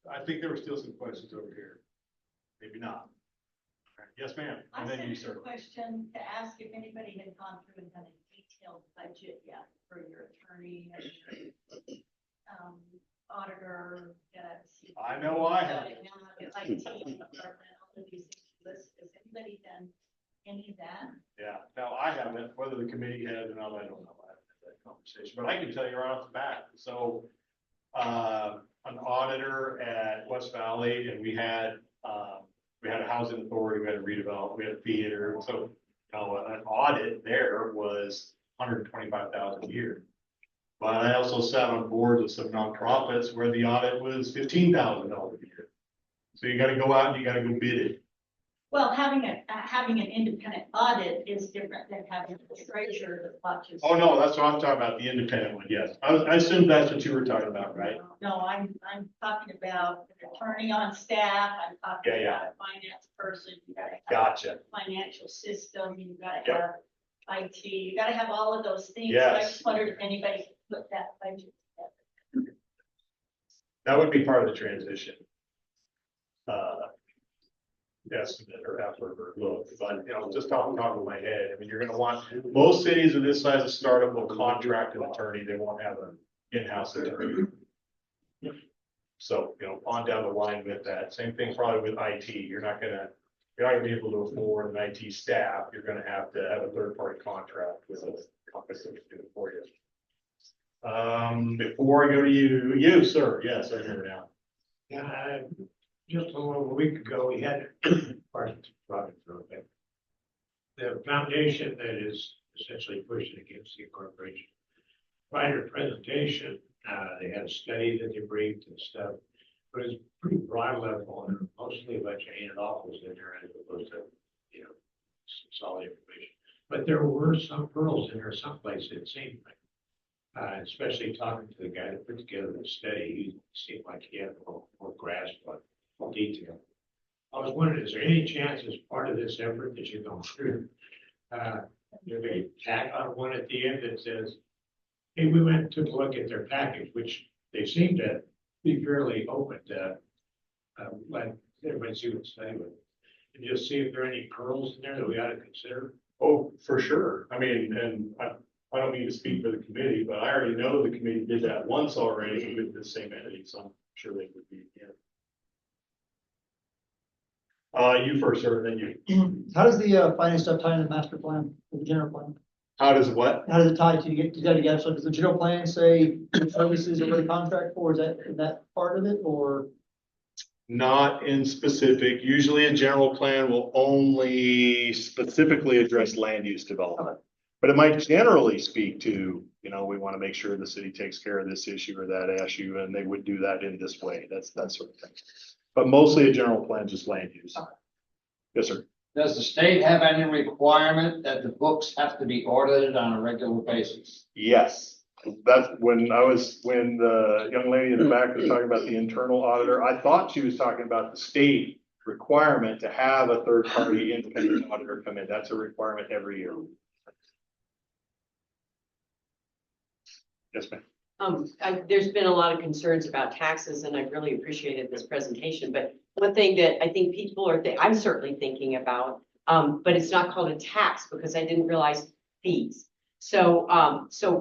I think there were still some questions over here. Maybe not. Yes, ma'am. I And then you, sent a sir. question to ask if anybody had gone through and done a detailed budget yet for your attorney and your, auditor. I know I have. IT department, all of these things listed. Has anybody done any of that? Yeah, no, I haven't. Whether the committee has or not, I don't know. I haven't had that conversation, but I can tell you right off the bat. So, an auditor at West Valley, and we had a housing authority, we had a redevelopment, we had a theater. So, an audit there was $125,000 a year. But I also sat on boards of some nonprofits where the audit was $15,000 a year. So you got to go out and you got to go bid it. Well, having an independent audit is different than having a treasurer that watches. Oh, no, that's what I'm talking about, the independent one, yes. I assume that's what you were talking about, right? No, I'm talking about an attorney on staff, I'm talking Yeah, yeah. about a finance person, you gotta have Gotcha. a financial system, you gotta have IT, you gotta have all of those things. So I Yes. just wondered if anybody could put that budget together. That would be part of the transition. Estimate or effort or look, but just off the top of my head, I mean, you're gonna want, most cities of this size of startup will contract an attorney, they won't have an in-house attorney. So, on down the line with that, same thing probably with IT, you're not gonna be able to afford an IT staff, you're gonna have to have a third-party contract with a company to do it for you. Before I go to you, sir, yes, I remember now. Yeah, just a little week ago, we had the foundation that is essentially pushing against the corporation. Prior presentation, they had a study that they briefed and stuff, but it's pretty broad level and mostly a bunch of handed offers in there as opposed to, solid information. But there were some pearls in there someplace, it seemed like. Especially talking to the guy that put together the study, he seemed like he had a little more grasp on detail. I was wondering, is there any chance as part of this effort that you're going through, you may tack on one at the end that says, hey, we went and took a look at their package, which they seem to be fairly open to, let everybody see what's saying with it. And just see if there are any pearls in there that we ought to consider. Oh, for sure. I mean, and I don't mean to speak for the committee, but I already know the committee did that once already with the same entity, so I'm sure they would be again. You first, sir, then you. How does the finance stuff tie into the master plan, the general plan? How does what? How does it tie to get together? So does the general plan say which services are going to contract for? Is that part of it or? not in specific. Usually a general plan will only specifically address land use development. But it might generally speak to, you know, we want to make sure the city takes care of this issue or that issue, and they would do that in this way. That's that sort of thing. But mostly a general plan, just land use. Yes, sir. Does the state have any requirement that the books have to be audited on a regular basis? Yes. That's when the young lady in the back was talking about the internal auditor, I thought she was talking about the state requirement to have a third party independent auditor come in. That's a requirement every year. Yes, ma'am. There's been a lot of concerns about taxes, and I really appreciated this presentation, but one thing that I think people are, I'm certainly thinking about, but it's not called a tax because I didn't realize fees. So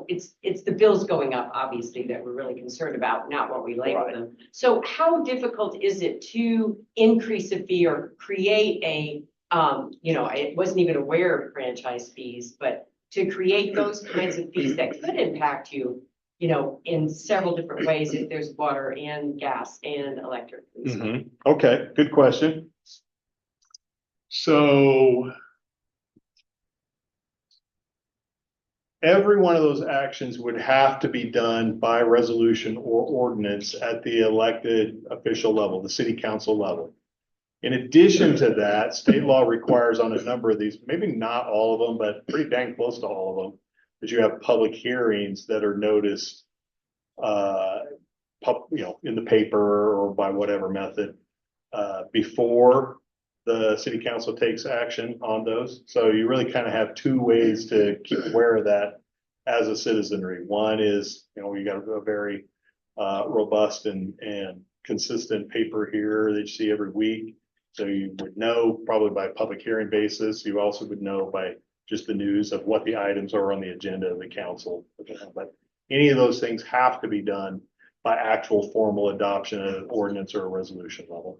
it's the bills going up, obviously, that we're really concerned about, not what we label them. So how difficult is it to increase a fee or create a, I wasn't even aware of franchise fees, but to create those kinds of fees that could impact you, in several different ways if there's water and gas and electric. Okay, good question. So every one of those actions would have to be done by resolution or ordinance at the elected official level, the city council level. In addition to that, state law requires on a number of these, maybe not all of them, but pretty dang close to all of them, that you have public hearings that are noticed, in the paper or by whatever method, before the city council takes action on those. So you really kind of have two ways to keep aware of that as a citizenry. One is, you got a very robust and consistent paper here that you see every week. So you would know probably by public hearing basis. You also would know by just the news of what the items are on the agenda of the council. But any of those things have to be done by actual formal adoption at an ordinance or a resolution level.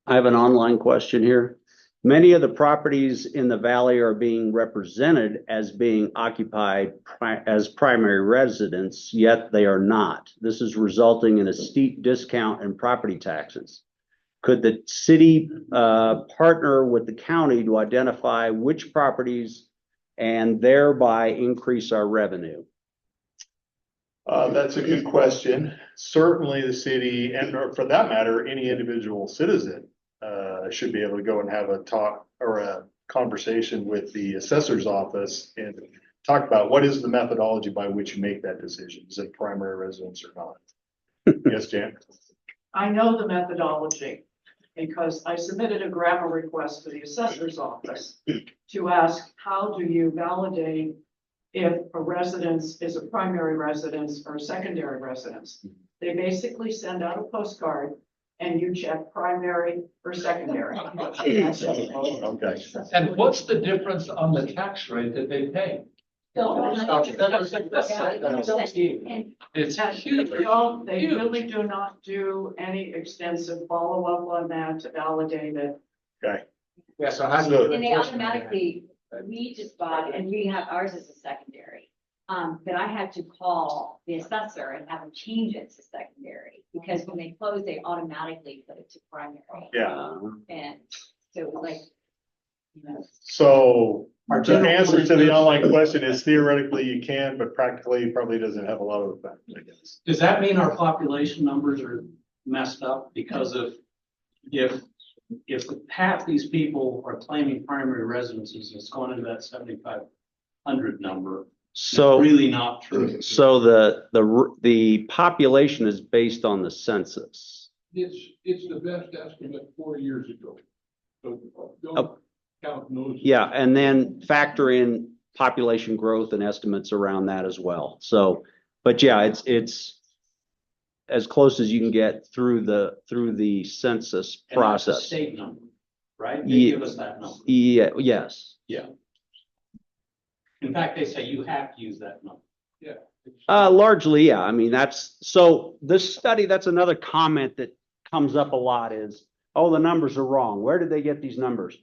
I have an online question here. Many of the properties in the valley are being represented as being occupied as primary residence, yet they are not. This is resulting in a steep discount in property taxes. Could the city partner with the county to identify which properties and thereby increase our revenue? That's a good question. Certainly the city, and for that matter, any individual citizen should be able to go and have a talk or a conversation with the assessor's office and talk about what is the methodology by which you make that decision. Is it primary residence or not? Yes, Jan? I know the methodology because I submitted a grammar request to the assessor's office to ask, how do you validate if a residence is a primary residence or a secondary residence? They basically send out a postcard and you check primary or secondary. Okay. And what's the difference on the tax rate that they pay? It's huge. They really do not do any extensive follow-up on that to validate it. Okay. Yeah, so and they automatically, we just bought, and we have ours as a secondary. But I had to call the assessor and have them change it to secondary because when they close, they automatically put it to primary. Yeah. And so it was like, So the answer to the online question is theoretically you can, but practically it probably doesn't have a lot of effect, I guess. Does that mean our population numbers are messed up because of if half these people are claiming primary residences, it's going into that 7,500 number? So it's really not true. So the population is based on the census. It's the best estimate 4 years ago. So don't count those. Yeah, and then factor in population growth and estimates around that as well. So, but yeah, it's as close as you can get through the census process. And that's a state number, right? They give us that number. Yeah. Yes. Yeah. In fact, they say you have to use that number. Yeah. Largely, yeah. I mean, so this study, that's another comment that comes up a lot is, oh, the numbers are wrong. Where did they get these numbers?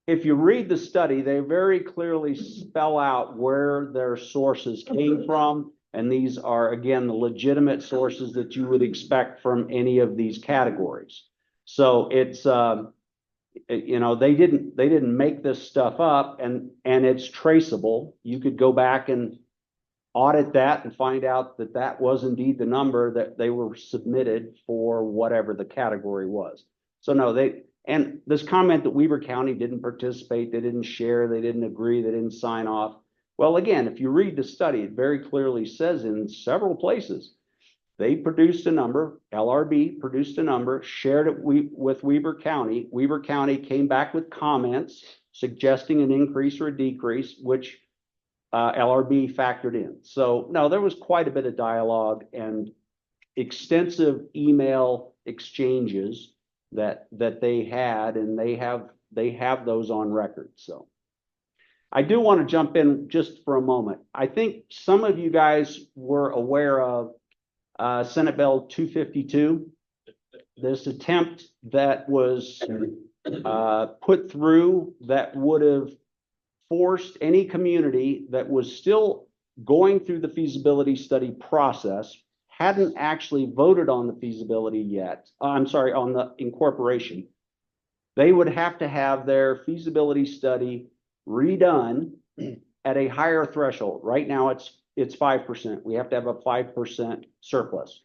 If you read the study, they very clearly spell out where their sources came from And these are, again, the legitimate sources that you would expect from any of these categories. So it's, you know, they didn't make this stuff up, and it's traceable. You could go back and audit that and find out that that was indeed the number that they were submitted for whatever the category was. So no, and this comment that Weber County didn't participate, they didn't share, they didn't agree, they didn't sign off. Well, again, if you read the study, it very clearly says in several places, they produced a number, LRB produced a number, shared it with Weber County. Weber County came back with comments suggesting an increase or a decrease, which LRB factored in. So no, there was quite a bit of dialogue and extensive email exchanges that they had, and they have those on record. So I do want to jump in just for a moment. I think some of you guys were aware of Senate Bill 252, this attempt that was put through that would have forced any community that was still going through the feasibility study process, hadn't actually voted on the feasibility yet, I'm sorry, on the incorporation, they would have to have their feasibility study redone at a higher threshold. Right now it's 5%. We have to have a 5% surplus.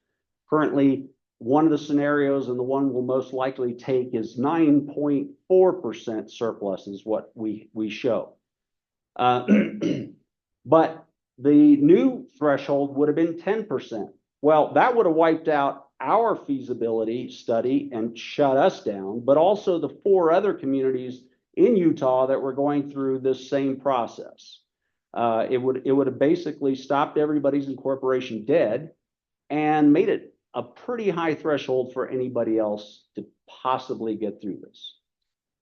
Currently, one of the scenarios, and the one we'll most likely take, is 9.4% surplus is what we show. But the new threshold would have been 10%. Well, that would have wiped out our feasibility study and shut us down, but also the 4 other communities in Utah that were going through this same process. It would have basically stopped everybody's incorporation dead and made it a pretty high threshold for anybody else to possibly get through this.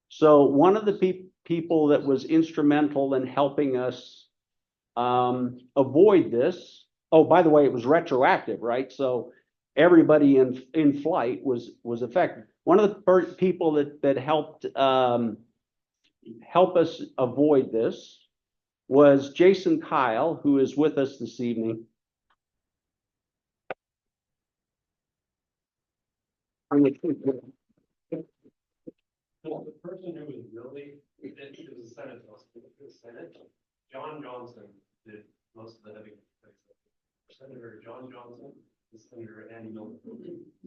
So one of the people that was instrumental in helping us avoid this, oh, by the way, it was retroactive, right? So everybody in flight was affected. One of the people that helped help us avoid this was Jason Pyle, who is with us this evening. Well, the person who was really, it was a Senate, John Johnson did most of the heavy lifting. Senator John Johnson and Senator Andy Miller.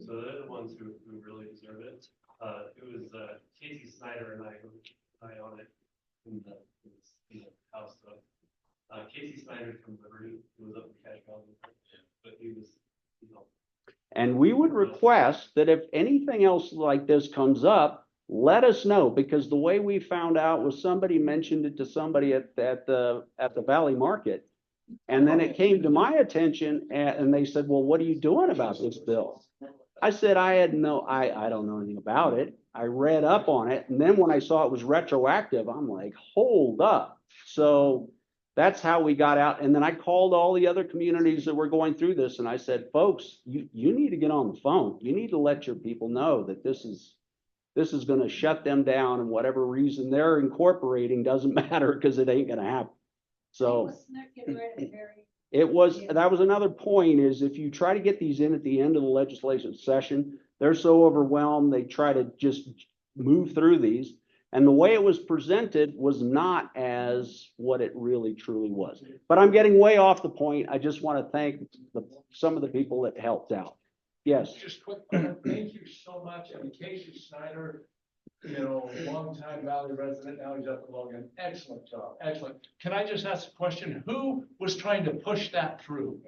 So they're the ones who really deserve it. It was Casey Snyder and I on it in the House. Casey Snyder from Liberty, who was up in Cache Valley, but he was, you know. And we would request that if anything else like this comes up, let us know, because the way we found out was somebody mentioned it to somebody at the Valley Market. And then it came to my attention and they said, well, what are you doing about this bill? I said, I don't know anything about it. I read up on it. And then when I saw it was retroactive, I'm like, hold up. So that's how we got out. And then I called all the other communities that were going through this. And I said, folks, you need to get on the phone. You need to let your people know that this is going to shut them down, and whatever reason they're incorporating doesn't matter, because it ain't going to happen. So that was another point, is if you try to get these in at the end of the legislative session, they're so overwhelmed, they try to just move through these. And the way it was presented was not as what it really truly was. But I'm getting way off the point. I just want to thank some of the people that helped out. Yes. Just quick, thank you so much. I mean, Casey Snyder, you know, longtime Valley resident, now he's up in Logan. Excellent job, excellent. Can I just ask a question? Who was trying to push that through?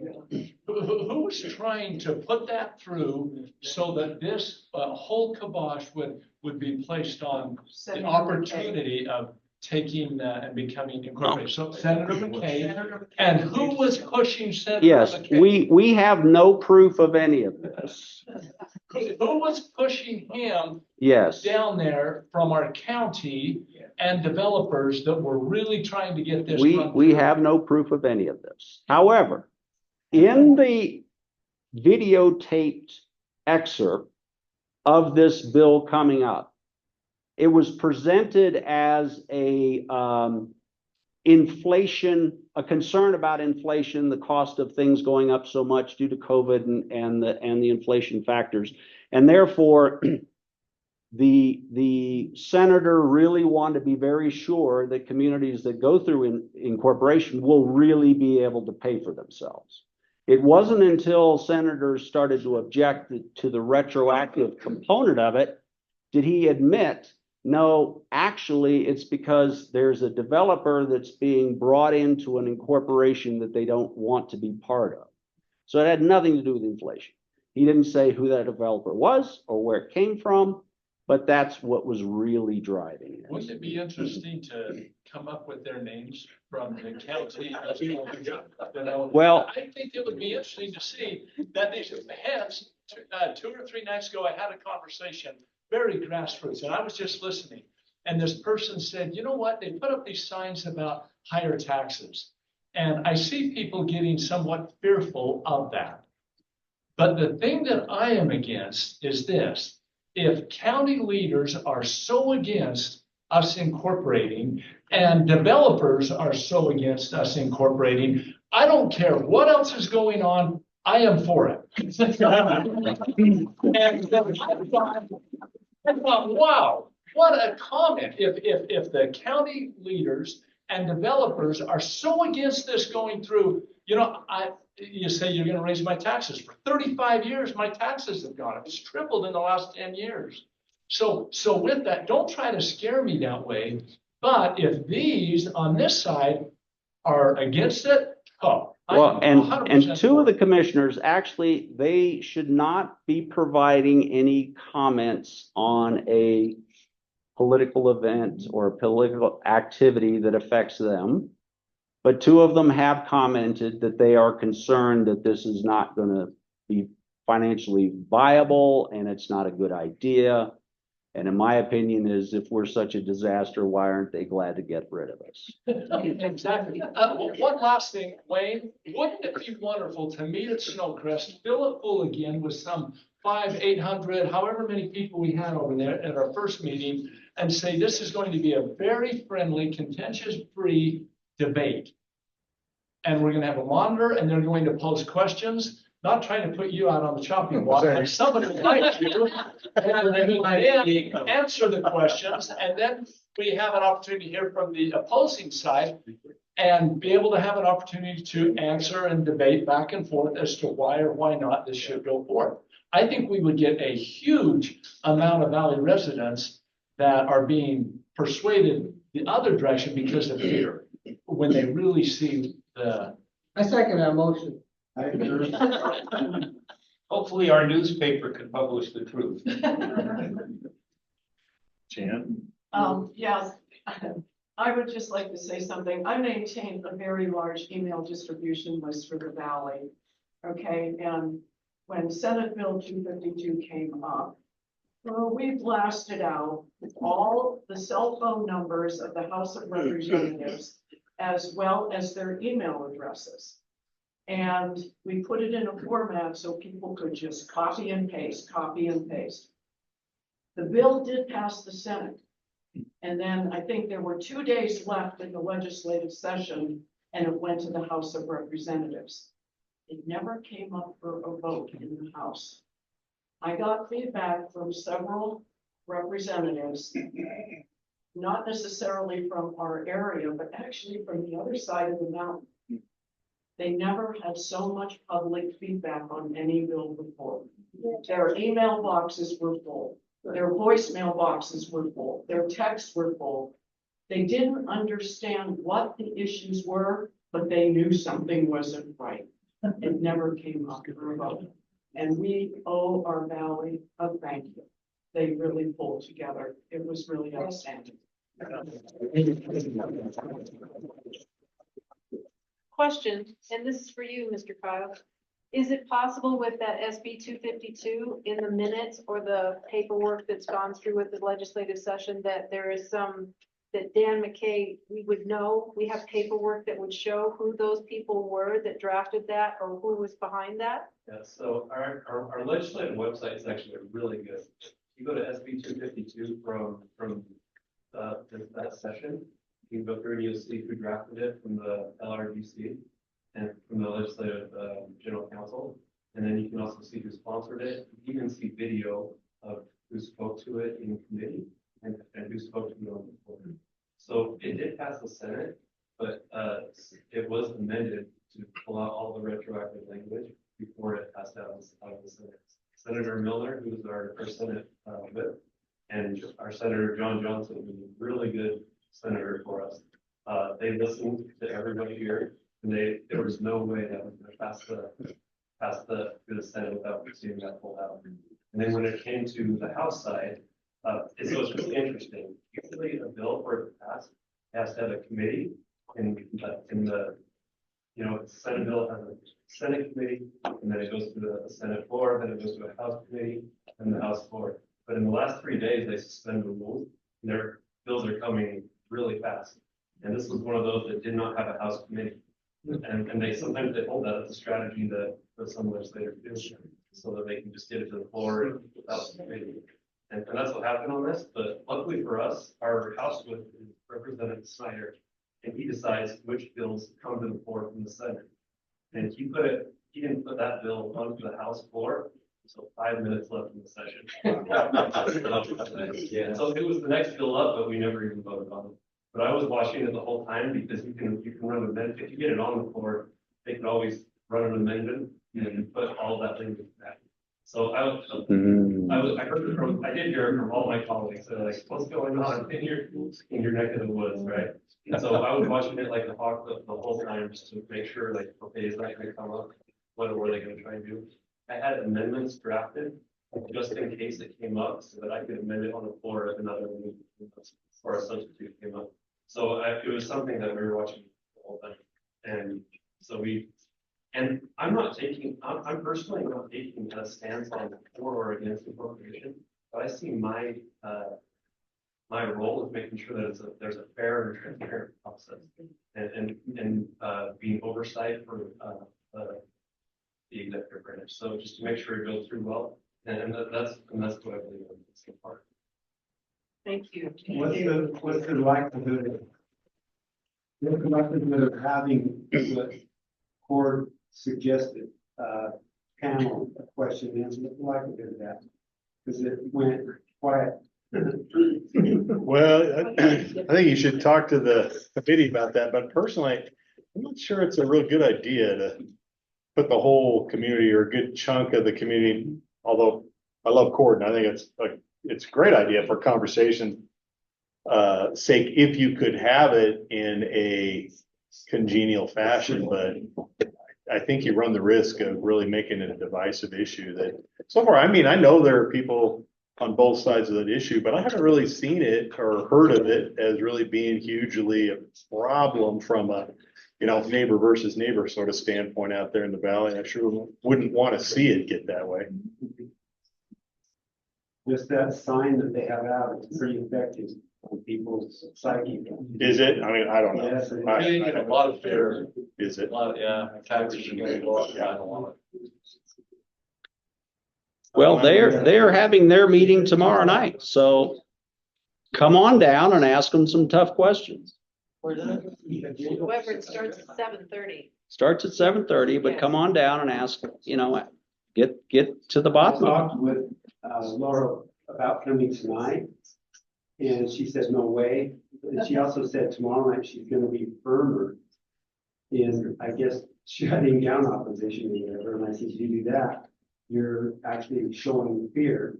Who was trying to put that through so that this whole kibosh would be placed on the opportunity of taking and becoming incorporated? So Senator McKay, and who was pushing Senator McKay? Yes, we have no proof of any of this. Who was pushing him Yes. down there from our county and developers that were really trying to get this? We have no proof of any of this. However, in the videotaped excerpt of this bill coming up, it was presented as a inflation a concern about inflation, the cost of things going up so much due to COVID and the inflation factors. And therefore, the senator really wanted to be very sure that communities that go through incorporation will really be able to pay for themselves. It wasn't until senators started to object to the retroactive component of it did he admit, no, actually, it's because there's a developer that's being brought into an incorporation that they don't want to be part of. So it had nothing to do with inflation. He didn't say who that developer was or where it came from, but that's what was really driving it. Wouldn't it be interesting to come up with their names from the county? Well, I think it would be interesting to see that these heads, 2 or 3 nights ago, I had a conversation, very grassroots, and I was just listening. And this person said, you know what? They put up these signs about higher taxes. And I see people getting somewhat fearful of that. But the thing that I am against is this. If county leaders are so against us incorporating and developers are so against us incorporating, I don't care what else is going on, I am for it. And I thought, wow, what a comment. If the county leaders and developers are so against this going through, you know, you say you're going to raise my taxes. For 35 years, my taxes have gone up. It's tripled in the last 10 years. So with that, don't try to scare me that way. But if these on this side are against it, well, and 2 of the commissioners, actually, they should not be providing any comments on a political event or a political activity that affects them. But 2 of them have commented that they are concerned that this is not going to be financially viable and it's not a good idea. And in my opinion is, if we're such a disaster, why aren't they glad to get rid of us? Exactly. One last thing, Wayne, wouldn't it be wonderful to meet at Snowcrest, fill it full again with some 500, 800, however many people we had over there at our first meeting, and say this is going to be a very friendly, contentious-free debate. And we're going to have a monitor, and they're going to pose questions. Not trying to put you out on the chopping block, but somebody like you, and then answer the questions, and then we have an opportunity to hear from the opposing side and be able to have an opportunity to answer and debate back and forth as to why or why not this should go forth. I think we would get a huge amount of Valley residents that are being persuaded the other direction because of fear when they really see the. I second that motion. Hopefully our newspaper can publish the truth. Jan? Yes, I would just like to say something. I maintain a very large email distribution list for the Valley. Okay, and when Senate Bill 252 came up, well, we blasted out all the cell phone numbers of the House of Representatives as well as their email addresses. And we put it in a format so people could just copy and paste. The bill did pass the Senate. And then I think there were 2 days left in the legislative session, and it went to the House of Representatives. It never came up for a vote in the House. I got feedback from several representatives, not necessarily from our area, but actually from the other side of the mountain. They never had so much public feedback on any bill before. Their email boxes were full. Their voicemail boxes were full. Their texts were full. They didn't understand what the issues were, but they knew something wasn't right. It never came up for a vote. And we owe our Valley a thank you. They really pulled together. It was really outstanding. Question, and this is for you, Mr. Pyle. Is it possible with that SB 252 in the minutes or the paperwork that's gone through with the legislative session that there is some, that Dan McKay, we would know, we have paperwork that would show who those people were that drafted that or who was behind that? Yeah, so our legislative website is actually really good. You go to SB 252 from that session, You can go through and you'll see who drafted it from the LRDC and from the Legislative General Council. And then you can also see who sponsored it. You can see video of who spoke to it in committee and who spoke to it on the floor. So it did pass the Senate, but it was amended to pull out all the retroactive language before it passed out of the Senate. Senator Miller, who was our Senate whip, and our Senator John Johnson, who was a really good senator for us. They listened to everybody here, and there was no way that was going to pass through the Senate without seeing that pulled out. And then when it came to the House side, so it's really interesting. Usually a bill for it to pass has to have a committee in the, Senate bill has a Senate committee, and then it goes to the Senate floor, then it goes to a House committee, and the House floor. But in the last 3 days, they suspended the rules, and their bills are coming really fast. And this was one of those that did not have a House committee. And they sometimes hold that as a strategy that some legislators do, so that they can just get it to the floor without the committee. And that's what happened on this, but luckily for us, our House whip is Representative Snyder, and he decides which bills come to the floor from the Senate. And he didn't put that bill onto the House floor, so 5 minutes left in the session. So it was the next bill up, but we never even voted on it. But I was watching it the whole time because you can run an amendment. If you get it on the floor, they can always run an amendment and put all that language back. So I did hear it from all my colleagues. They're like, what's going on in your neck of the woods, right? And so I was watching it like the hawk the whole time just to make sure, like, okay, is that going to come up? What were they going to try and do? I had amendments drafted just in case it came up so that I could amend it on the floor if another one or a substitute came up. So it was something that we were watching the whole time. And so I'm personally not taking a stance on for or against appropriation, but I see my role is making sure that there's a fair and transparent process and being oversight for the executive branch. So just to make sure it goes through well, and that's what I believe is the part. Thank you. What's the likelihood of having what Cord suggested, panel a question and answer? What's the likelihood of that? Because it went quiet. Well, I think you should talk to the committee about that, but personally, I'm not sure it's a real good idea to put the whole community or a good chunk of the community, although I love Cord, and I think it's a great idea for conversation sake if you could have it in a congenial fashion, but I think you run the risk of really making it a divisive issue that so far, I mean, I know there are people on both sides of that issue, but I haven't really seen it or heard of it as really being hugely a problem from a, neighbor versus neighbor sort of standpoint out there in the valley. I sure wouldn't want to see it get that way. Just that sign that they have out is pretty effective on people's psyche. Is it? I mean, I don't know. Yes, I have a lot of fear. Is it? Taxes are going to go up. I don't want it. Well, they're having their meeting tomorrow night, so come on down and ask them some tough questions. However, it starts at 7:30. Starts at 7:30, but come on down and ask, get to the I bottom of talked with Laura about coming tonight, and she said, no way. And she also said tomorrow night she's gonna be firmer in, I guess, shutting down opposition or whatever. And I said, if you do that, you're actually showing fear.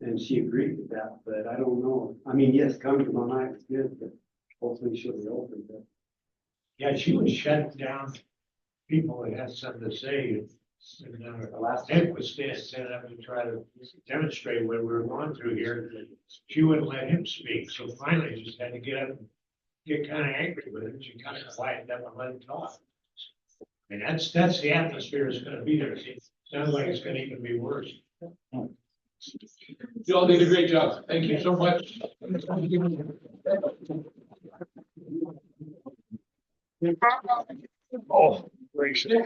And she agreed with that, but I don't know. I mean, yes, coming tomorrow night is good, but hopefully she'll be open. But Yeah, she was shutting down people that had something to say. the last Nick was standing up to try to demonstrate what we were going through here. She wouldn't let him speak, so finally just had to get up and get kind of angry with him. She kind of quieted up and let him talk. And that's the atmosphere that's going to be there. It sounds like it's going to even be worse. You all did a great job. Thank you so much. Oh, gracious.